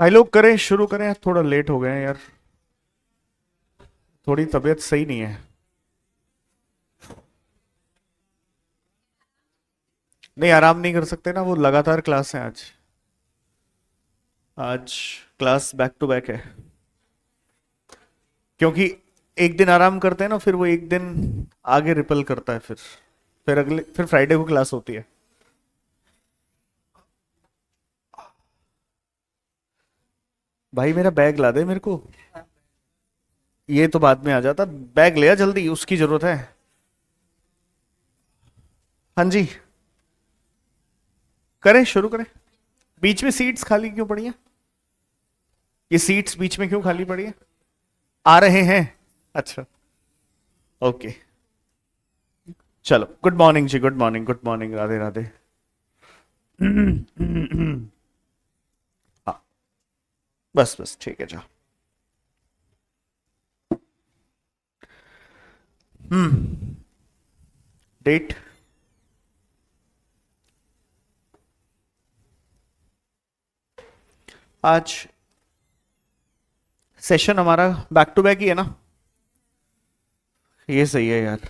भाई लोग करें, शुरू करें। थोड़ा लेट हो गए हैं यार। थोड़ी तबीयत सही नहीं है। नहीं, आराम नहीं कर सकते ना, वो लगातार क्लास है आज। आज क्लास बैक टू बैक है। क्योंकि एक दिन आराम करते हैं ना, फिर वो एक दिन आगे रिपल करता है। फिर फ्राइडे को क्लास होती है। भाई मेरा बैग ला दे मेरे को। ये तो बाद में आ जाता। बैग ले आ जल्दी, उसकी जरूरत है। हाँ जी। करें, शुरू करें। बीच में सीट्स खाली क्यों पड़ी हैं? ये सीट्स बीच में क्यों खाली पड़ी हैं? आ रहे हैं। अच्छा। ओके। चलो, good morning ji, good morning, good morning, Radhe Radhe. हाँ, बस बस ठीक है, जा। डेट। आज सेशन हमारा बैक टू बैक ही है ना? ये सही है यार।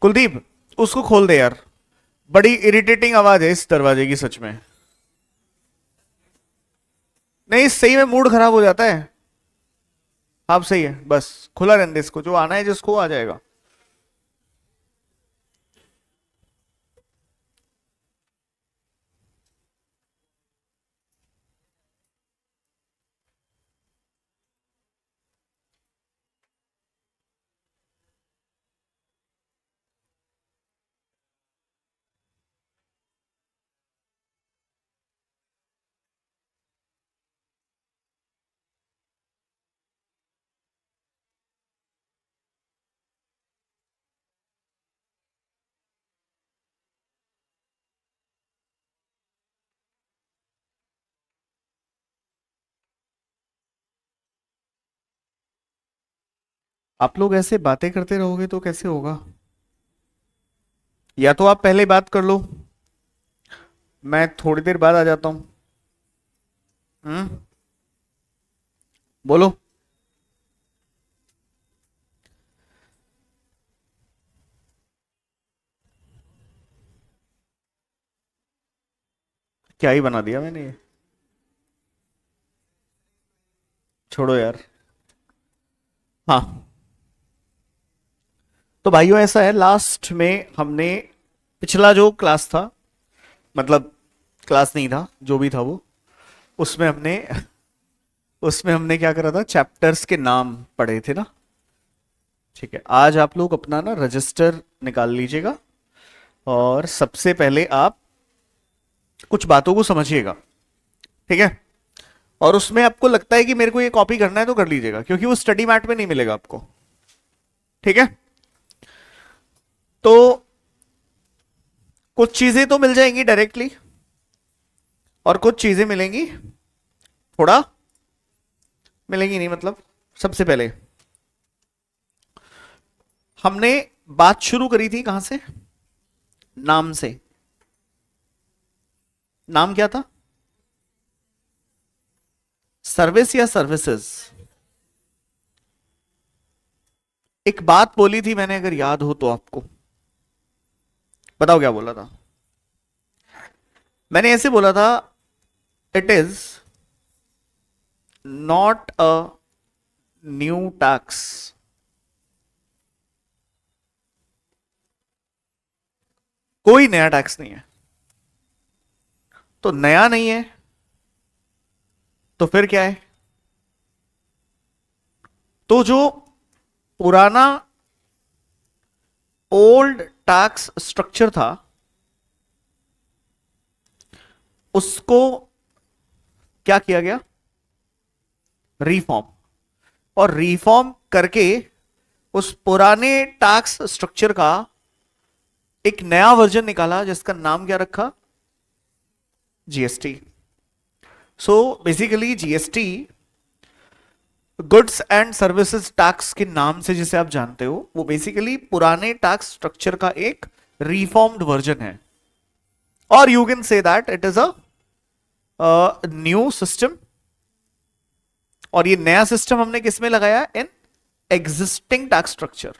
कुलदीप, उसको खोल दे यार। बड़ी इरिटेटिंग आवाज है इस दरवाजे की, सच में। नहीं, सही में मूड खराब हो जाता है। आप सही है, बस खुला रहने दे इसको, जो आना है जिसको आ जाएगा। आप लोग ऐसे बातें करते रहोगे तो कैसे होगा? या तो आप पहले बात कर लो, मैं थोड़ी देर बाद आ जाता हूँ। हम्म। बोलो। क्या ही बना दिया मैंने ये। छोड़ो यार। हाँ। तो भाइयों, ऐसा है, लास्ट में हमने पिछला जो क्लास था, मतलब क्लास नहीं था, जो भी था वो, उसमें हमने उसमें हमने क्या करा था, चैप्टर्स के नाम पढ़े थे ना। ठीक है, आज आप लोग अपना ना रजिस्टर निकाल लीजिएगा। और सबसे पहले आप कुछ बातों को समझिएगा। ठीक है। और उसमें आपको लगता है कि मेरे को ये कॉपी करना है तो कर लीजिएगा, क्योंकि वो स्टडी मैट में नहीं मिलेगा आपको। ठीक है। तो कुछ चीजें तो मिल जाएंगी डायरेक्टली, और कुछ चीजें मिलेंगी थोड़ा, मिलेंगी नहीं मतलब। सबसे पहले हमने बात शुरू करी थी कहां से? नाम से। नाम क्या था? सर्विस या सर्विसेज? एक बात बोली थी मैंने, अगर याद हो तो आपको। बताओ क्या बोला था। मैंने ऐसे बोला था, it is not a new tax. कोई नया टैक्स नहीं है। तो नया नहीं है तो फिर क्या है? तो जो पुराना ओल्ड टैक्स स्ट्रक्चर था, उसको क्या किया गया? रिफॉर्म। और रिफॉर्म करके उस पुराने टैक्स स्ट्रक्चर का एक नया वर्जन निकाला, जिसका नाम क्या रखा? GST. So basically GST goods and services tax के नाम से जिसे आप जानते हो, वो बेसिकली पुराने टैक्स स्ट्रक्चर का एक रिफॉर्म्ड वर्जन है, और you can say that it is a new system. और ये नया सिस्टम हमने किस में लगाया? In existing tax structure.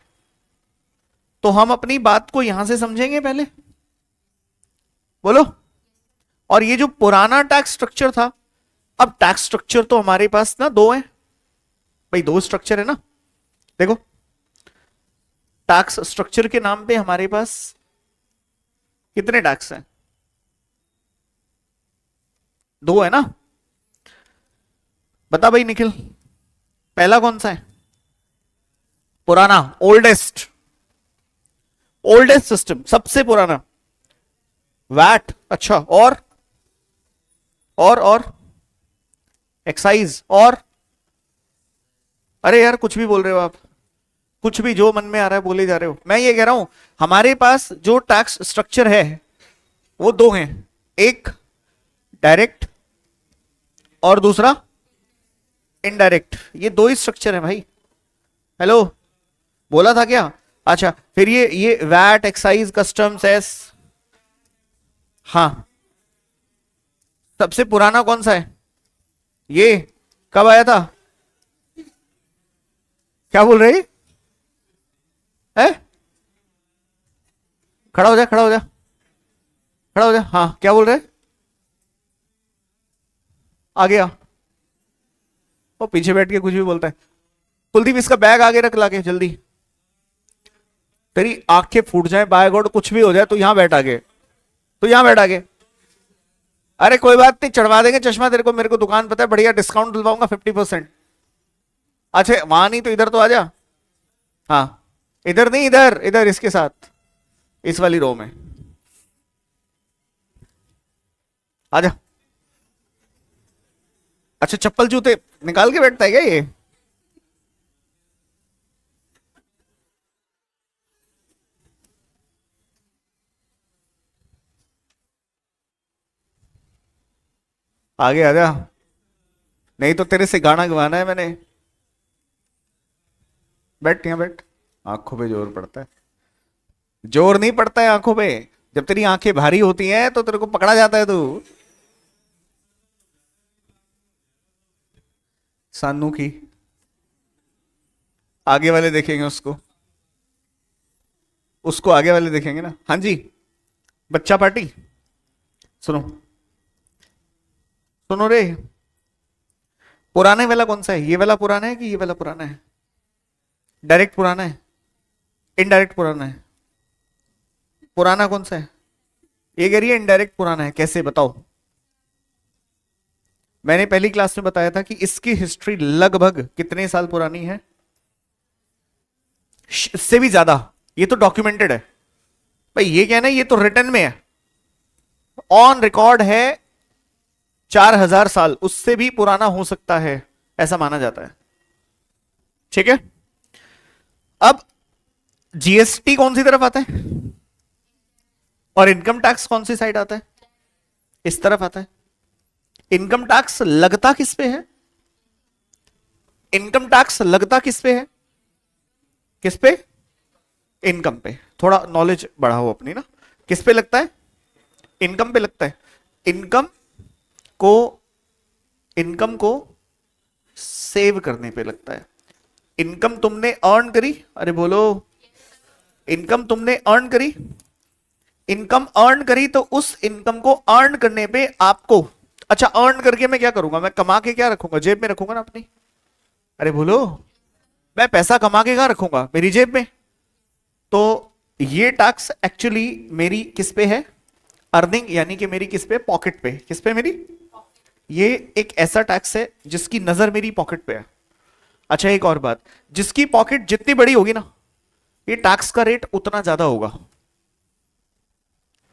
तो हम अपनी बात को यहां से समझेंगे पहले, बोलो। और ये जो पुराना टैक्स स्ट्रक्चर था, अब टैक्स स्ट्रक्चर तो हमारे पास ना दो है भाई, दो स्ट्रक्चर है ना। देखो, टैक्स स्ट्रक्चर के नाम पे हमारे पास कितने टैक्स हैं? दो है ना। बता भाई निखिल, पहला कौन सा है? पुराना, ओल्डेस्ट, ओल्डेस्ट सिस्टम, सबसे पुराना वैट। अच्छा, और एक्साइज, और अरे यार कुछ भी बोल रहे हो आप, कुछ भी जो मन में आ रहा है बोले जा रहे हो। मैं ये कह रहा हूं हमारे पास जो टैक्स स्ट्रक्चर है वो दो हैं, एक डायरेक्ट और दूसरा इनडायरेक्ट। ये दो ही स्ट्रक्चर है भाई। हेलो, बोला था क्या? अच्छा, फिर ये वैट, एक्साइज, कस्टम, सेस। हाँ, सबसे पुराना कौन सा है? ये कब आया था? क्या बोल रहे है? खड़ा हो जा, खड़ा हो जा, खड़ा हो जा। हाँ, क्या बोल रहे? आ गया वो पीछे बैठ के कुछ भी बोलता है। कुलदीप, इसका बैग आगे रख, लाके जल्दी। तेरी आंखें फूट जाए, बाय गॉड कुछ भी हो जाए, तो यहां बैठ आगे, तो यहां बैठ आगे। अरे कोई बात नहीं, चढ़वा देंगे चश्मा तेरे को, मेरे को दुकान पता है, बढ़िया डिस्काउंट दिलवाऊंगा 50%। अच्छा, वहां नहीं तो इधर तो आ जा। हाँ, इधर नहीं, इधर इधर, इसके साथ, इस वाली रो में आ जा। अच्छा, चप्पल जूते निकाल के बैठता है क्या ये? आगे आ जा, नहीं तो तेरे से गाना गवाना है मैंने। बैठ, यहाँ बैठ। आंखों पे जोर पड़ता है? जोर नहीं पड़ता है आंखों पे। जब तेरी आंखें भारी होती हैं तो तेरे को पकड़ा जाता है। तू सानू की, आगे वाले देखेंगे उसको, उसको आगे वाले देखेंगे ना। हाँ जी, बच्चा पार्टी। सुनो, सुनो रे, पुराने वाला कौन सा है? ये वाला पुराना है कि ये वाला पुराना है? डायरेक्ट पुराना है, इनडायरेक्ट पुराना है? पुराना कौन सा है? ये कह रही है इनडायरेक्ट पुराना है। कैसे बताओ? मैंने पहली क्लास में बताया था कि इसकी हिस्ट्री लगभग कितने साल पुरानी है? इससे भी ज्यादा। ये तो डॉक्यूमेंटेड है भाई, ये क्या है ना, ये तो रिटर्न में है, ऑन रिकॉर्ड है। 4000 साल, उससे भी पुराना हो सकता है, ऐसा माना जाता है। ठीक है, अब जीएसटी कौन सी तरफ आता है और इनकम टैक्स कौन सी साइड आता है? इस तरफ आता है। इनकम टैक्स लगता किस पे है? इनकम टैक्स लगता किस पे है? किस पे? इनकम पे। थोड़ा नॉलेज बढ़ाओ अपनी ना। किस पे लगता है? इनकम पे लगता है। इनकम को, इनकम को सेव करने पे लगता है। इनकम तुमने अर्न करी, अरे बोलो, इनकम तुमने अर्न करी, इनकम अर्न करी, तो उस इनकम को अर्न करने पे आपको, अच्छा अर्न करके मैं क्या करूंगा? मैं कमा के क्या रखूंगा? जेब में रखूंगा ना अपनी। अरे बोलो, मैं पैसा कमा के कहां रखूंगा? मेरी जेब में। तो ये टैक्स एक्चुअली मेरी किस पे है? अर्निंग, यानी कि मेरी किस पे? पॉकेट पे। किस पे? मेरी। ये एक ऐसा टैक्स है जिसकी नजर मेरी पॉकेट पे है। अच्छा, एक और बात, जिसकी पॉकेट जितनी बड़ी होगी ना, ये टैक्स का रेट उतना ज्यादा होगा।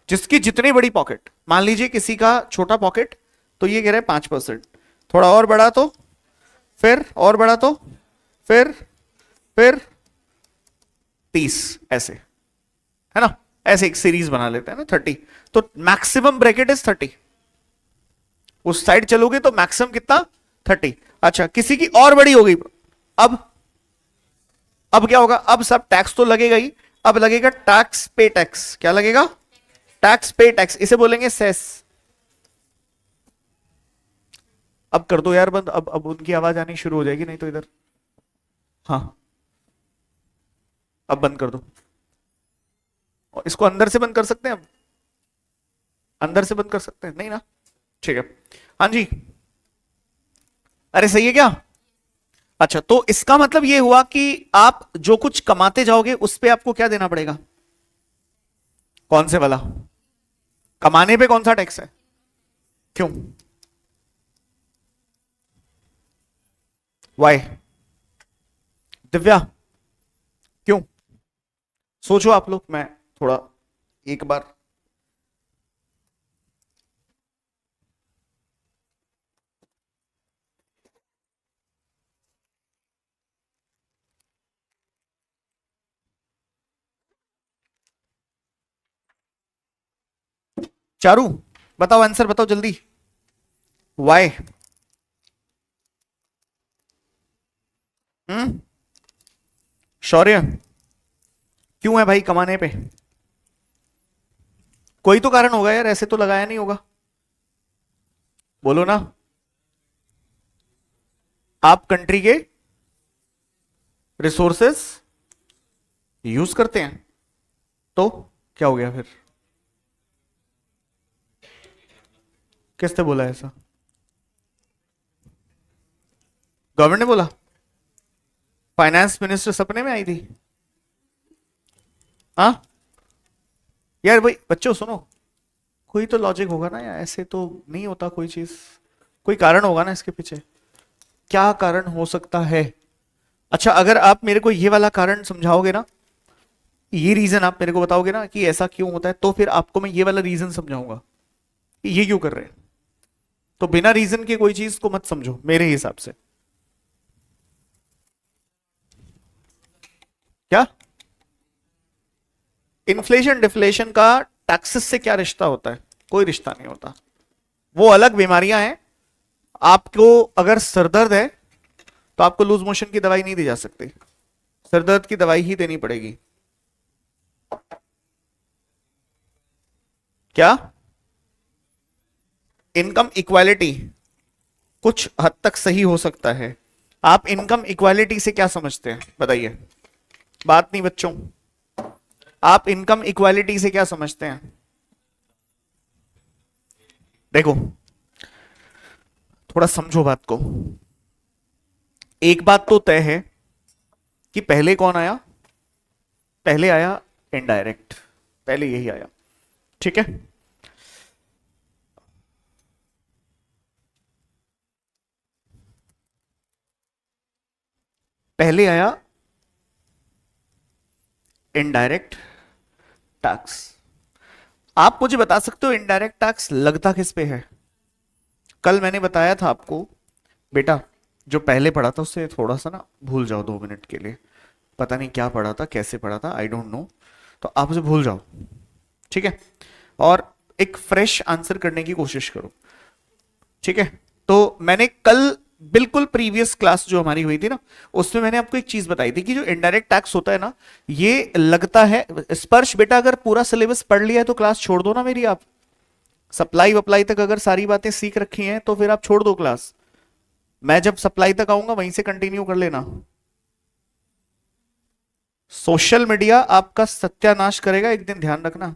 जिसकी जितनी बड़ी पॉकेट, मान लीजिए किसी का छोटा पॉकेट, तो ये कह रहे हैं 5%, थोड़ा और बड़ा तो, फिर और बड़ा तो, फिर 30, ऐसे है ना। ऐसे एक सीरीज बना लेते हैं ना, 30। तो मैक्सिमम ब्रैकेट इज 30। उस साइड चलोगे तो मैक्सिमम कितना? 30। अच्छा, किसी की और बड़ी हो गई, अब अब क्या होगा, अब सब टैक्स तो लगेगा ही, अब लगेगा टैक्स पे टैक्स। क्या लगेगा? टैक्स पे टैक्स, इसे बोलेंगे सेस। अब कर दो यार बंद, अब उनकी आवाज आनी शुरू हो जाएगी नहीं तो इधर। हाँ, अब बंद कर दो। और इसको अंदर से बंद कर सकते हैं? अब अंदर से बंद कर सकते हैं नहीं ना? ठीक है। हाँ जी, अरे सही है क्या? अच्छा, तो इसका मतलब ये हुआ कि आप जो कुछ कमाते जाओगे उस पे आपको क्या देना पड़ेगा? कौन से वाला? कमाने पे कौन सा टैक्स है? क्यों? वाई? दिव्या, क्यों? सोचो आप लोग, मैं थोड़ा एक बार। चारू, बताओ आंसर, बताओ जल्दी। वाई? हम्म, शौर्य, क्यों है भाई कमाने पे? कोई तो कारण होगा यार, ऐसे तो लगाया नहीं होगा। बोलो ना। आप कंट्री के रिसोर्सेस यूज करते हैं, तो क्या हो गया फिर? किसने बोला ऐसा? गवर्नमेंट ने बोला? फाइनेंस मिनिस्टर सपने में आई थी? हाँ यार भाई, बच्चों सुनो, कोई तो लॉजिक होगा ना यार, ऐसे तो नहीं होता कोई चीज। कोई कारण होगा ना इसके पीछे। क्या कारण हो सकता है? अच्छा, अगर आप मेरे को ये वाला कारण समझाओगे ना, ये रीजन आप मेरे को बताओगे ना कि ऐसा क्यों होता है, तो फिर आपको मैं ये वाला रीजन समझाऊंगा कि ये क्यों कर रहे हैं। तो बिना रीजन के कोई चीज को मत समझो मेरे हिसाब से। क्या? इन्फ्लेशन डिफ्लेशन का टैक्सेस से क्या रिश्ता होता है? कोई रिश्ता नहीं होता, वो अलग बीमारियां हैं। आपको अगर सरदर्द है तो आपको लूज मोशन की दवाई नहीं दी जा सकती, सरदर्द की दवाई ही देनी पड़ेगी। क्या? इनकम इक्वालिटी कुछ हद तक सही हो सकता है। आप इनकम इक्वालिटी से क्या समझते हैं बताइए? बात नहीं बच्चों, आप इनकम इक्वालिटी से क्या समझते हैं? देखो, थोड़ा समझो बात को। एक बात तो तय है कि पहले कौन आया? पहले आया इनडायरेक्ट, पहले यही आया। ठीक है, पहले आया इनडायरेक्ट टैक्स। आप मुझे बता सकते हो इनडायरेक्ट टैक्स लगता किस पे है? कल मैंने बताया था आपको, बेटा जो पहले पढ़ा था उससे थोड़ा सा ना भूल जाओ 2 मिनट के लिए। पता नहीं क्या पढ़ा था, कैसे पढ़ा था, आई डोंट नो। तो आप उसे भूल जाओ, ठीक है? और एक फ्रेश आंसर करने की कोशिश करो, ठीक है? तो मैंने कल बिल्कुल प्रीवियस क्लास जो हमारी हुई थी ना, उसमें मैंने आपको एक चीज बताई थी कि जो इनडायरेक्ट टैक्स होता है ना, ये लगता है। स्पर्श बेटा, अगर पूरा सिलेबस पढ़ लिया है तो क्लास छोड़ दो ना मेरी आप। सप्लाई वप्लाई तक अगर सारी बातें सीख रखी हैं तो फिर आप छोड़ दो क्लास। मैं जब सप्लाई तक आऊंगा वहीं से कंटिन्यू कर लेना। सोशल मीडिया आपका सत्यानाश करेगा एक दिन, ध्यान रखना।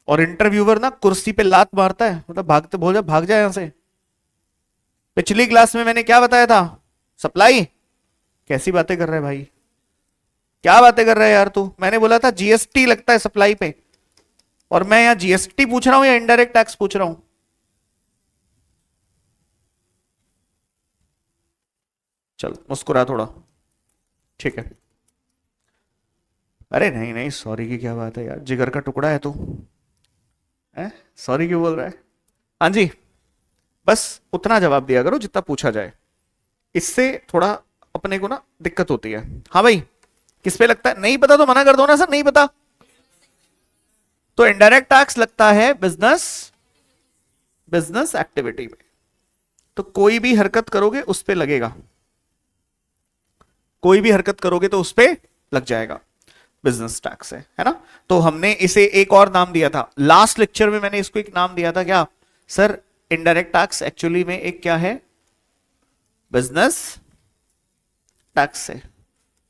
और इंटरव्यूअर ना कुर्सी पे लात मारता है, मतलब भागते बोल जा, भाग जाए यहां से। पिछली क्लास में मैंने क्या बताया था? सप्लाई? कैसी बातें कर रहे हैं भाई, क्या बातें कर रहे हैं यार तू? मैंने बोला था जीएसटी लगता है सप्लाई पे, और मैं यहां जीएसटी पूछ रहा हूं या इनडायरेक्ट टैक्स पूछ रहा हूं? चल मुस्कुरा थोड़ा, ठीक है? अरे नहीं नहीं, सॉरी की क्या बात है यार, जिगर का टुकड़ा है तू, है? सॉरी क्यों बोल रहा है? हाँ जी, बस उतना जवाब दिया करो जितना पूछा जाए, इससे थोड़ा अपने को ना दिक्कत होती है। हाँ भाई, किस पे लगता है? नहीं पता तो मना कर दो ना सर, नहीं पता। तो इनडायरेक्ट टैक्स लगता है बिजनेस, बिजनेस एक्टिविटी में। तो कोई भी हरकत करोगे उस पे लगेगा, कोई भी हरकत करोगे तो उस पे लग जाएगा, बिजनेस टैक्स है ना। तो हमने इसे एक और नाम दिया था लास्ट लेक्चर में, मैंने इसको एक नाम दिया था क्या सर, इनडायरेक्ट टैक्स एक्चुअली में एक क्या है, बिजनेस टैक्स है,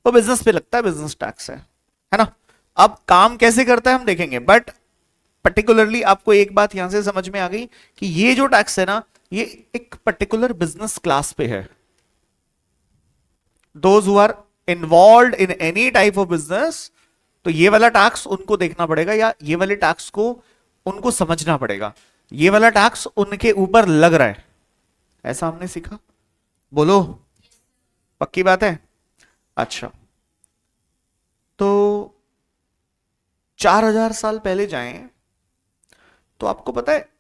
वो बिजनेस पे लगता है, बिजनेस टैक्स है ना। अब काम कैसे करता है हम देखेंगे, बट पर्टिकुलरली आपको एक बात यहां से समझ में आ गई कि ये जो टैक्स है ना, ये एक पर्टिकुलर बिजनेस क्लास पे है। Those who are involve in any type of business, तो ये वाला टैक्स उनको देखना पड़ेगा, या ये वाले टैक्स को उनको समझना पड़ेगा, ये वाला टैक्स उनके ऊपर लग रहा है, ऐसा हमने सीखा। बोलो, पक्की बात है। अच्छा, तो 4000 साल पहले जाएं तो आपको पता है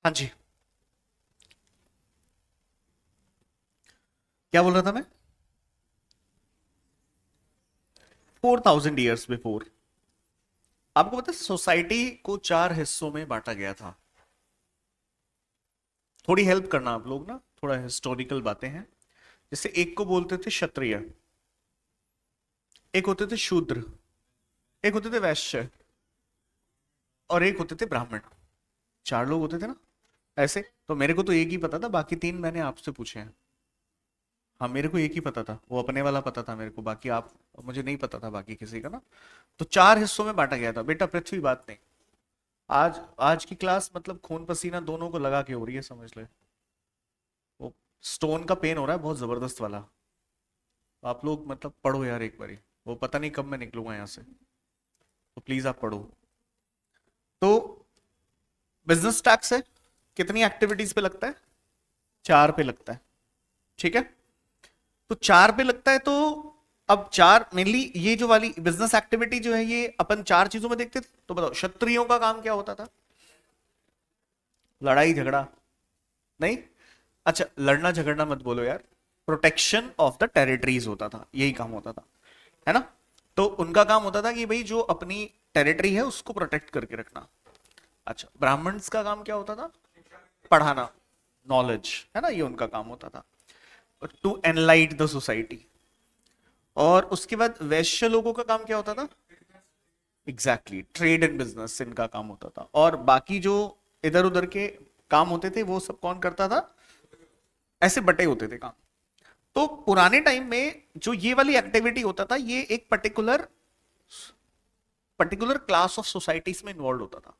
हाँ जी, क्या बोल रहा था मैं, 4000 ईयर्स बिफोर। आपको पता है सोसाइटी को 4 हिस्सों में बांटा गया था। थोड़ी हेल्प करना आप लोग ना, थोड़ा हिस्टोरिकल बातें हैं। जैसे एक को बोलते थे क्षत्रिय, एक होते थे शूद्र, एक होते थे वैश्य, और एक होते थे ब्राह्मण। 4 लोग होते थे ना ऐसे। तो मेरे को तो एक ही पता था, बाकी 3 मैंने आपसे पूछे हैं। हाँ, मेरे को एक ही पता था, वो अपने वाला पता था मेरे को, बाकी आप, मुझे नहीं पता था बाकी किसी का ना। तो 4 हिस्सों में बांटा गया था बेटा, पृथ्वी बात नहीं। आज आज की क्लास मतलब खून पसीना दोनों को लगा के हो रही है, समझ ले। वो स्टोन का पेन हो रहा है बहुत जबरदस्त वाला। आप लोग मतलब पढ़ो यार एक बारी, वो पता नहीं कब मैं निकलूंगा यहाँ से, तो प्लीज आप पढ़ो। तो बिजनेस टैक्स है, कितनी एक्टिविटीज पे लगता है, 4 पे लगता है, ठीक है। तो 4 पे लगता है, तो अब 4 मेनली ये जो वाली बिजनेस एक्टिविटी जो है, ये अपन 4 चीजों में देखते थे। तो बताओ क्षत्रियों का काम क्या होता था, लड़ाई झगड़ा नहीं, अच्छा लड़ना झगड़ना मत बोलो यार, प्रोटेक्शन ऑफ द टेरिटरीज होता था, यही काम होता था, है ना। तो उनका काम होता था कि भाई जो अपनी टेरिटरी है उसको प्रोटेक्ट करके रखना। अच्छा, ब्राह्मण्स का काम क्या होता था, पढ़ाना, नॉलेज, है ना, ये उनका काम होता था, टू एनलाइट द सोसाइटी। और उसके बाद वैश्य लोगों का काम क्या होता था, एग्जैक्टली ट्रेड एंड बिजनेस इनका काम होता था। और बाकी जो इधर उधर के काम होते थे वो सब कौन करता था, ऐसे बटे होते थे काम। तो पुराने टाइम में जो ये वाली एक्टिविटी होता था, ये एक particular particular class of societies में इन्वॉल्व होता था।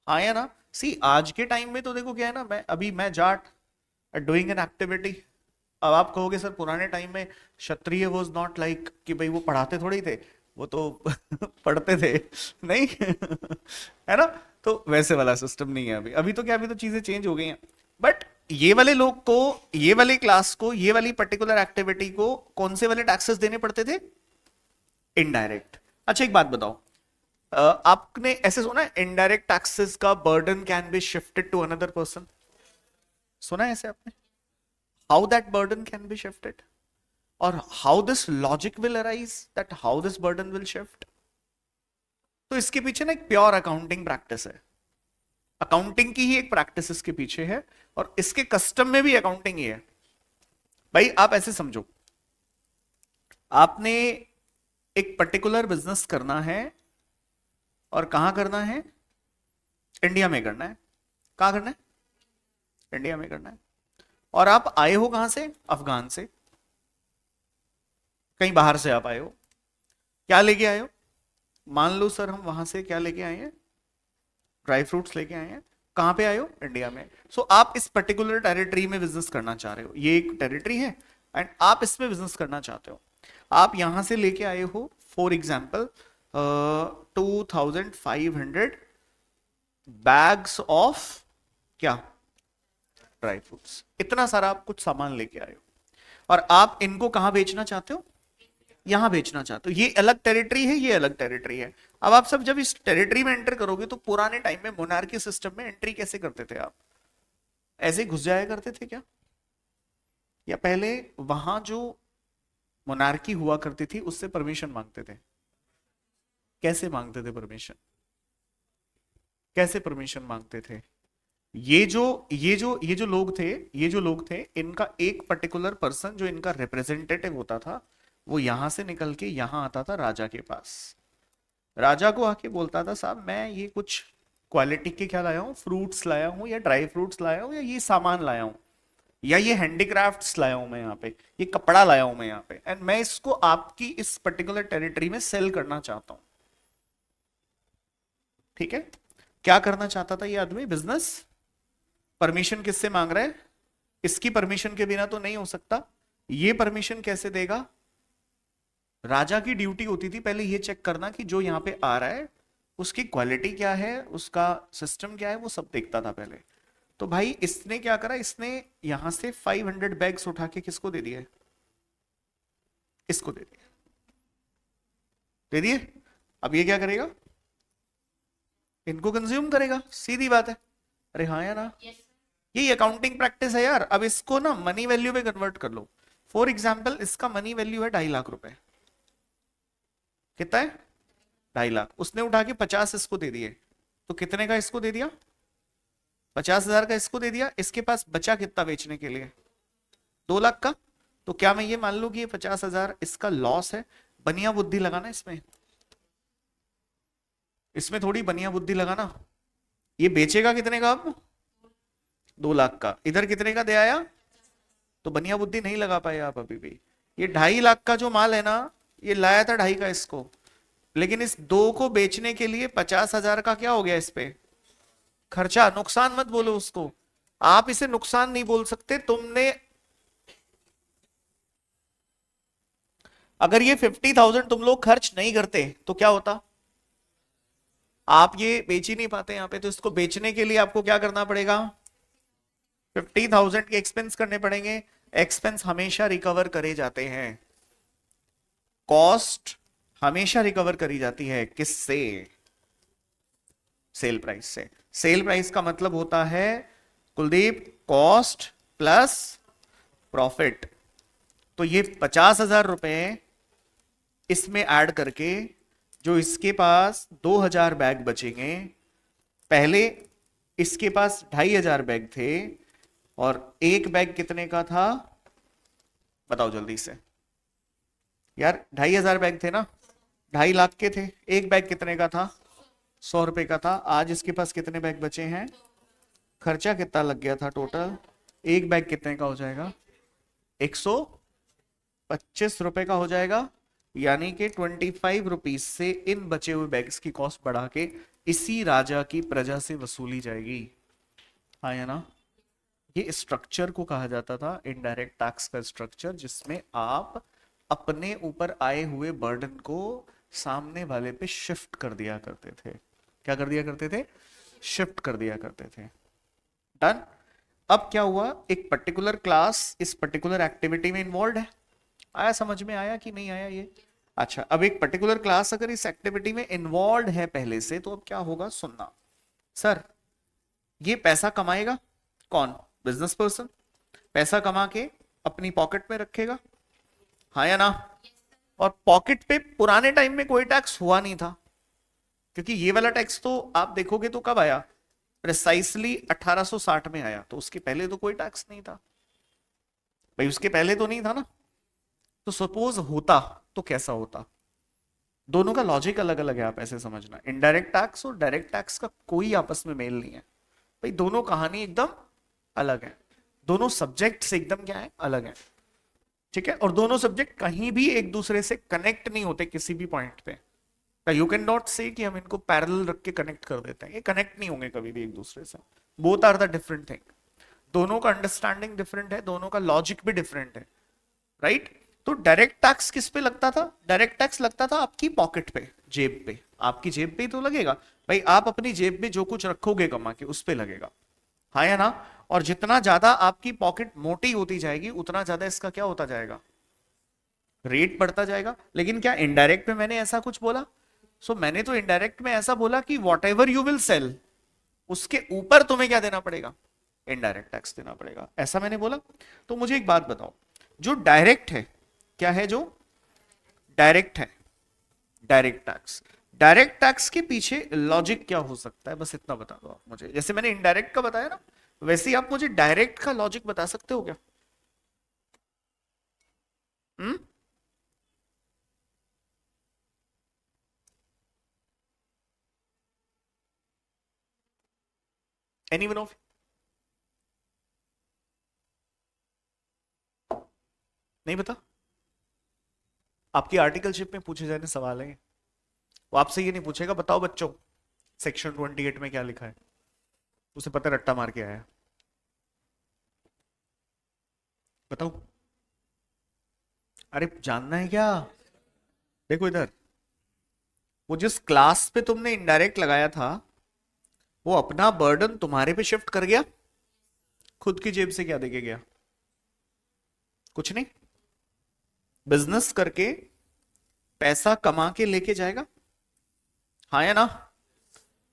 हाँ या ना। सी आज के टाइम में तो देखो क्या है ना, मैं जाट डूइंग एन एक्टिविटी। अब आप कहोगे सर पुराने टाइम में क्षत्रिय वाज नॉट लाइक कि भाई वो पढ़ाते थोड़े ही थे, वो तो पढ़ते थे नहीं है ना। तो वैसे वाला सिस्टम नहीं है अभी। अभी तो क्या, अभी तो चीजें चेंज हो गई हैं। बट ये वाले लोग को, ये वाली क्लास को, ये वाली पर्टिकुलर एक्टिविटी को कौन से वाले टैक्सेस देने पड़ते थे, इनडायरेक्ट। अच्छा एक बात बताओ, आपने ऐसे सुना है इनडायरेक्ट टैक्सेस का burden can be shifted to another person, सुना है ऐसे आपने, how that burden can be shifted, और how this logic will arise that how this burden will shift. तो इसके पीछे ना एक प्योर अकाउंटिंग प्रैक्टिस है, अकाउंटिंग की ही एक प्रैक्टिस इसके पीछे है, और इसके कस्टम में भी अकाउंटिंग ही है। भाई आप ऐसे समझो, आपने एक पर्टिकुलर बिजनेस करना है, और कहां करना है, इंडिया में करना है। कहां करना है, इंडिया में करना है। और आप आए हो कहां से, अफगान से, कहीं बाहर से आप आए हो। क्या लेके आए हो, मान लो सर हम वहां से क्या लेके आए हैं, ड्राई फ्रूट्स लेके आए हैं। कहां पे आए हो, इंडिया में। सो आप इस पर्टिकुलर टेरिटरी में बिजनेस करना चाह रहे हो, ये एक टेरिटरी है एंड आप इसमें बिजनेस करना चाहते हो। आप यहां से लेके आए हो फॉर एग्जाम्पल 2,500 बैग्स ऑफ क्या, ड्राई फ्रूट्स। इतना सारा आप कुछ सामान लेके आए हो और आप इनको कहां बेचना चाहते हो, यहां बेचना चाहते हो। ये अलग टेरिटरी है, ये अलग टेरिटरी है। अब आप सब जब इस टेरिटरी में एंटर करोगे तो पुराने टाइम में मोनार्की सिस्टम में एंट्री कैसे करते थे आप, ऐसे ही घुस जाया करते थे क्या, या पहले वहां जो मोनार्की हुआ करती थी उससे परमिशन मांगते थे, कैसे मांगते थे परमिशन, कैसे परमिशन मांगते थे। ये जो लोग थे, ये जो लोग थे, इनका एक पर्टिकुलर पर्सन जो इनका रिप्रेजेंटेटिव होता था, वो यहां से निकल के यहां आता था राजा के पास। राजा को आके बोलता था, साहब मैं ये कुछ क्वालिटी के क्या लाया हूँ, फ्रूट्स लाया हूँ या ड्राई फ्रूट्स लाया हूँ या ये सामान लाया हूँ या ये हैंडीक्राफ्ट्स लाया हूं मैं यहाँ पे, ये कपड़ा लाया हूं मैं यहाँ पे, एंड मैं इसको आपकी इस पर्टिकुलर टेरिटरी में सेल करना चाहता हूं। ठीक है, क्या करना चाहता था ये आदमी, बिजनेस। परमिशन किससे मांग रहा है, इसकी परमिशन के बिना तो नहीं हो सकता। ये परमिशन कैसे देगा, राजा की ड्यूटी होती थी पहले ये चेक करना कि जो यहाँ पे आ रहा है उसकी क्वालिटी क्या है, उसका सिस्टम क्या है, वो सब देखता था पहले। तो भाई इसने क्या करा, इसने यहां से 500 बैग्स उठा के किसको दे दिए, इसको दे दिए, दे दिए। अब ये क्या करेगा, इनको कंज्यूम करेगा, सीधी बात है। अरे हाँ या ना, यही अकाउंटिंग प्रैक्टिस है यार। अब इसको ना मनी वैल्यू में कन्वर्ट कर लो। फॉर एग्जाम्पल इसका मनी वैल्यू है 2.5 लाख रुपए, कितना है, 2.5 लाख। उसने उठा के 50 इसको दे दिए, तो कितने का इसको दे दिया, 50,000 का इसको दे दिया। इसके पास बचा कितना बेचने के लिए, 2 लाख का। तो क्या मैं ये मान लूं कि ये 50,000 इसका लॉस है, बनिया बुद्धि लगाना इसमें, इसमें थोड़ी बनिया बुद्धि लगाना। ये बेचेगा कितने का अब, 2 लाख का, इधर कितने का दे आया, तो बनिया बुद्धि नहीं लगा पाए आप अभी भी। ये 2.5 लाख का जो माल है ना, ये लाया था 2.5 का इसको, लेकिन इस 2 को बेचने के लिए 50,000 का क्या हो गया इस पे खर्चा। नुकसान मत बोलो उसको, आप इसे नुकसान नहीं बोल सकते। तुमने अगर ये 50,000 तुम लोग खर्च नहीं करते तो क्या होता, आप ये बेच ही नहीं पाते यहाँ पे। तो इसको बेचने के लिए आपको क्या करना पड़ेगा, 50,000 के एक्सपेंस करने पड़ेंगे। एक्सपेंस हमेशा रिकवर करे जाते हैं, कॉस्ट हमेशा रिकवर करी जाती है, किससे, सेल प्राइस से। सेल प्राइस का मतलब होता है कुलदीप, कॉस्ट प्लस प्रॉफिट। तो ये 50,000 रुपए इसमें ऐड करके जो इसके पास 2,000 बैग बचेंगे, पहले इसके पास 2,500 बैग थे और एक बैग कितने का था, बताओ जल्दी से यार, 2,500 बैग थे ना, 2.5 लाख के थे। एक बैग कितने का था, 100 रुपए का था। आज इसके पास कितने बैग बचे हैं, खर्चा कितना लग गया था टोटल, एक बैग कितने का हो जाएगा, 125 रुपए का हो जाएगा। यानी कि 25 रुपीज से इन बचे हुए बैग्स की कॉस्ट बढ़ा के इसी राजा की प्रजा से वसूली जाएगी। हाँ या ना, ये स्ट्रक्चर को कहा जाता था इनडायरेक्ट टैक्स का स्ट्रक्चर, जिसमें आप अपने ऊपर आए हुए बर्डन को सामने वाले पे शिफ्ट कर दिया करते थे। क्या कर दिया करते थे, शिफ्ट कर दिया करते थे। डन। अब क्या हुआ, एक पर्टिकुलर क्लास इस पर्टिकुलर एक्टिविटी में इन्वॉल्व है, आया समझ में, आया कि नहीं आया ये। अच्छा, अब एक पर्टिकुलर क्लास अगर इस एक्टिविटी में इन्वॉल्व है पहले से, तो अब क्या होगा, सुनना। सर ये पैसा कमाएगा कौन, बिजनेस पर्सन, पैसा कमा के अपनी पॉकेट में रखेगा, हाँ या ना। और पॉकेट पे पुराने टाइम में कोई टैक्स हुआ नहीं था, क्योंकि ये वाला टैक्स तो आप देखोगे तो कब आया, प्रिसाइसली 1860 में आया। तो उसके पहले तो कोई टैक्स नहीं था भाई, उसके पहले तो नहीं था ना। तो सपोज होता तो कैसा होता, दोनों का लॉजिक अलग अलग है, आप ऐसे समझना। इनडायरेक्ट टैक्स और डायरेक्ट टैक्स का कोई आपस में मेल नहीं है भाई, दोनों कहानी एकदम अलग है, दोनों सब्जेक्ट से एकदम क्या है, अलग है। ठीक है, और दोनों सब्जेक्ट कहीं भी एक दूसरे से कनेक्ट नहीं होते किसी भी पॉइंट पे। यू कैन नॉट से कि हम इनको पैरेलल रख के कनेक्ट कर देते हैं, ये कनेक्ट नहीं होंगे कभी भी एक दूसरे से। Both are the different thing, दोनों का अंडरस्टैंडिंग डिफरेंट है, दोनों का लॉजिक भी डिफरेंट है, राइट। तो डायरेक्ट टैक्स किस पे लगता था, डायरेक्ट टैक्स लगता था आपकी पॉकेट पे, जेब पे, आपकी जेब पे ही तो लगेगा भाई। आप अपनी जेब में जो कुछ रखोगे कमा के उस पे लगेगा, हाँ या ना। और जितना ज्यादा आपकी पॉकेट मोटी होती जाएगी उतना ज्यादा इसका क्या होता जाएगा, रेट बढ़ता जाएगा। लेकिन क्या इनडायरेक्ट में मैंने ऐसा कुछ बोला? मैंने तो इनडायरेक्ट में ऐसा बोला कि whatever you will sell उसके ऊपर तुम्हें क्या देना पड़ेगा, इनडायरेक्ट टैक्स देना पड़ेगा, ऐसा मैंने बोला। तो मुझे एक बात बताओ, जो डायरेक्ट है, क्या है जो डायरेक्ट है, डायरेक्ट टैक्स, डायरेक्ट टैक्स के पीछे लॉजिक क्या हो सकता है, बस इतना बता दो आप मुझे। जैसे मैंने इनडायरेक्ट का बताया ना, वैसे ही आप मुझे डायरेक्ट का लॉजिक बता सकते हो क्या? हम्म? एनीवन ऑफ, नहीं बता? आपकी आर्टिकलशिप में पूछे जाने सवाल है, वो आपसे ये नहीं पूछेगा बताओ बच्चों सेक्शन 28 में क्या लिखा है, उसे पता है, रट्टा मार के आया है। बताओ, अरे जानना है क्या? देखो इधर, वो जिस क्लास पे तुमने इनडायरेक्ट लगाया था वो अपना बर्डन तुम्हारे पे शिफ्ट कर गया, खुद की जेब से क्या देके गया? कुछ नहीं, बिजनेस करके पैसा कमा के लेके जाएगा, हाँ या ना।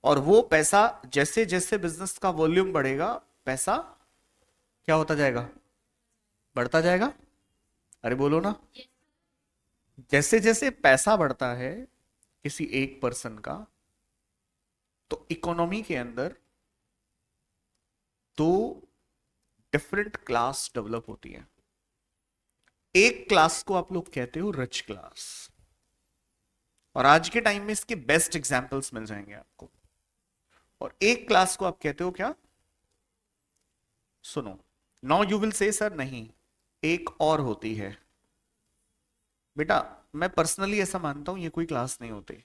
और वो पैसा जैसे जैसे बिजनेस का वॉल्यूम बढ़ेगा, पैसा क्या होता जाएगा, बढ़ता जाएगा। अरे बोलो ना, जैसे जैसे पैसा बढ़ता है किसी एक पर्सन का, तो इकोनॉमी के अंदर दो डिफरेंट क्लास डेवलप होती है। एक क्लास को आप लोग कहते हो रिच क्लास, और आज के टाइम में इसके बेस्ट एग्जांपल्स मिल जाएंगे आपको। और एक क्लास को आप कहते हो क्या, सुनो, now you will say sir नहीं, एक और होती है। बेटा मैं पर्सनली ऐसा मानता हूं ये कोई क्लास नहीं होती,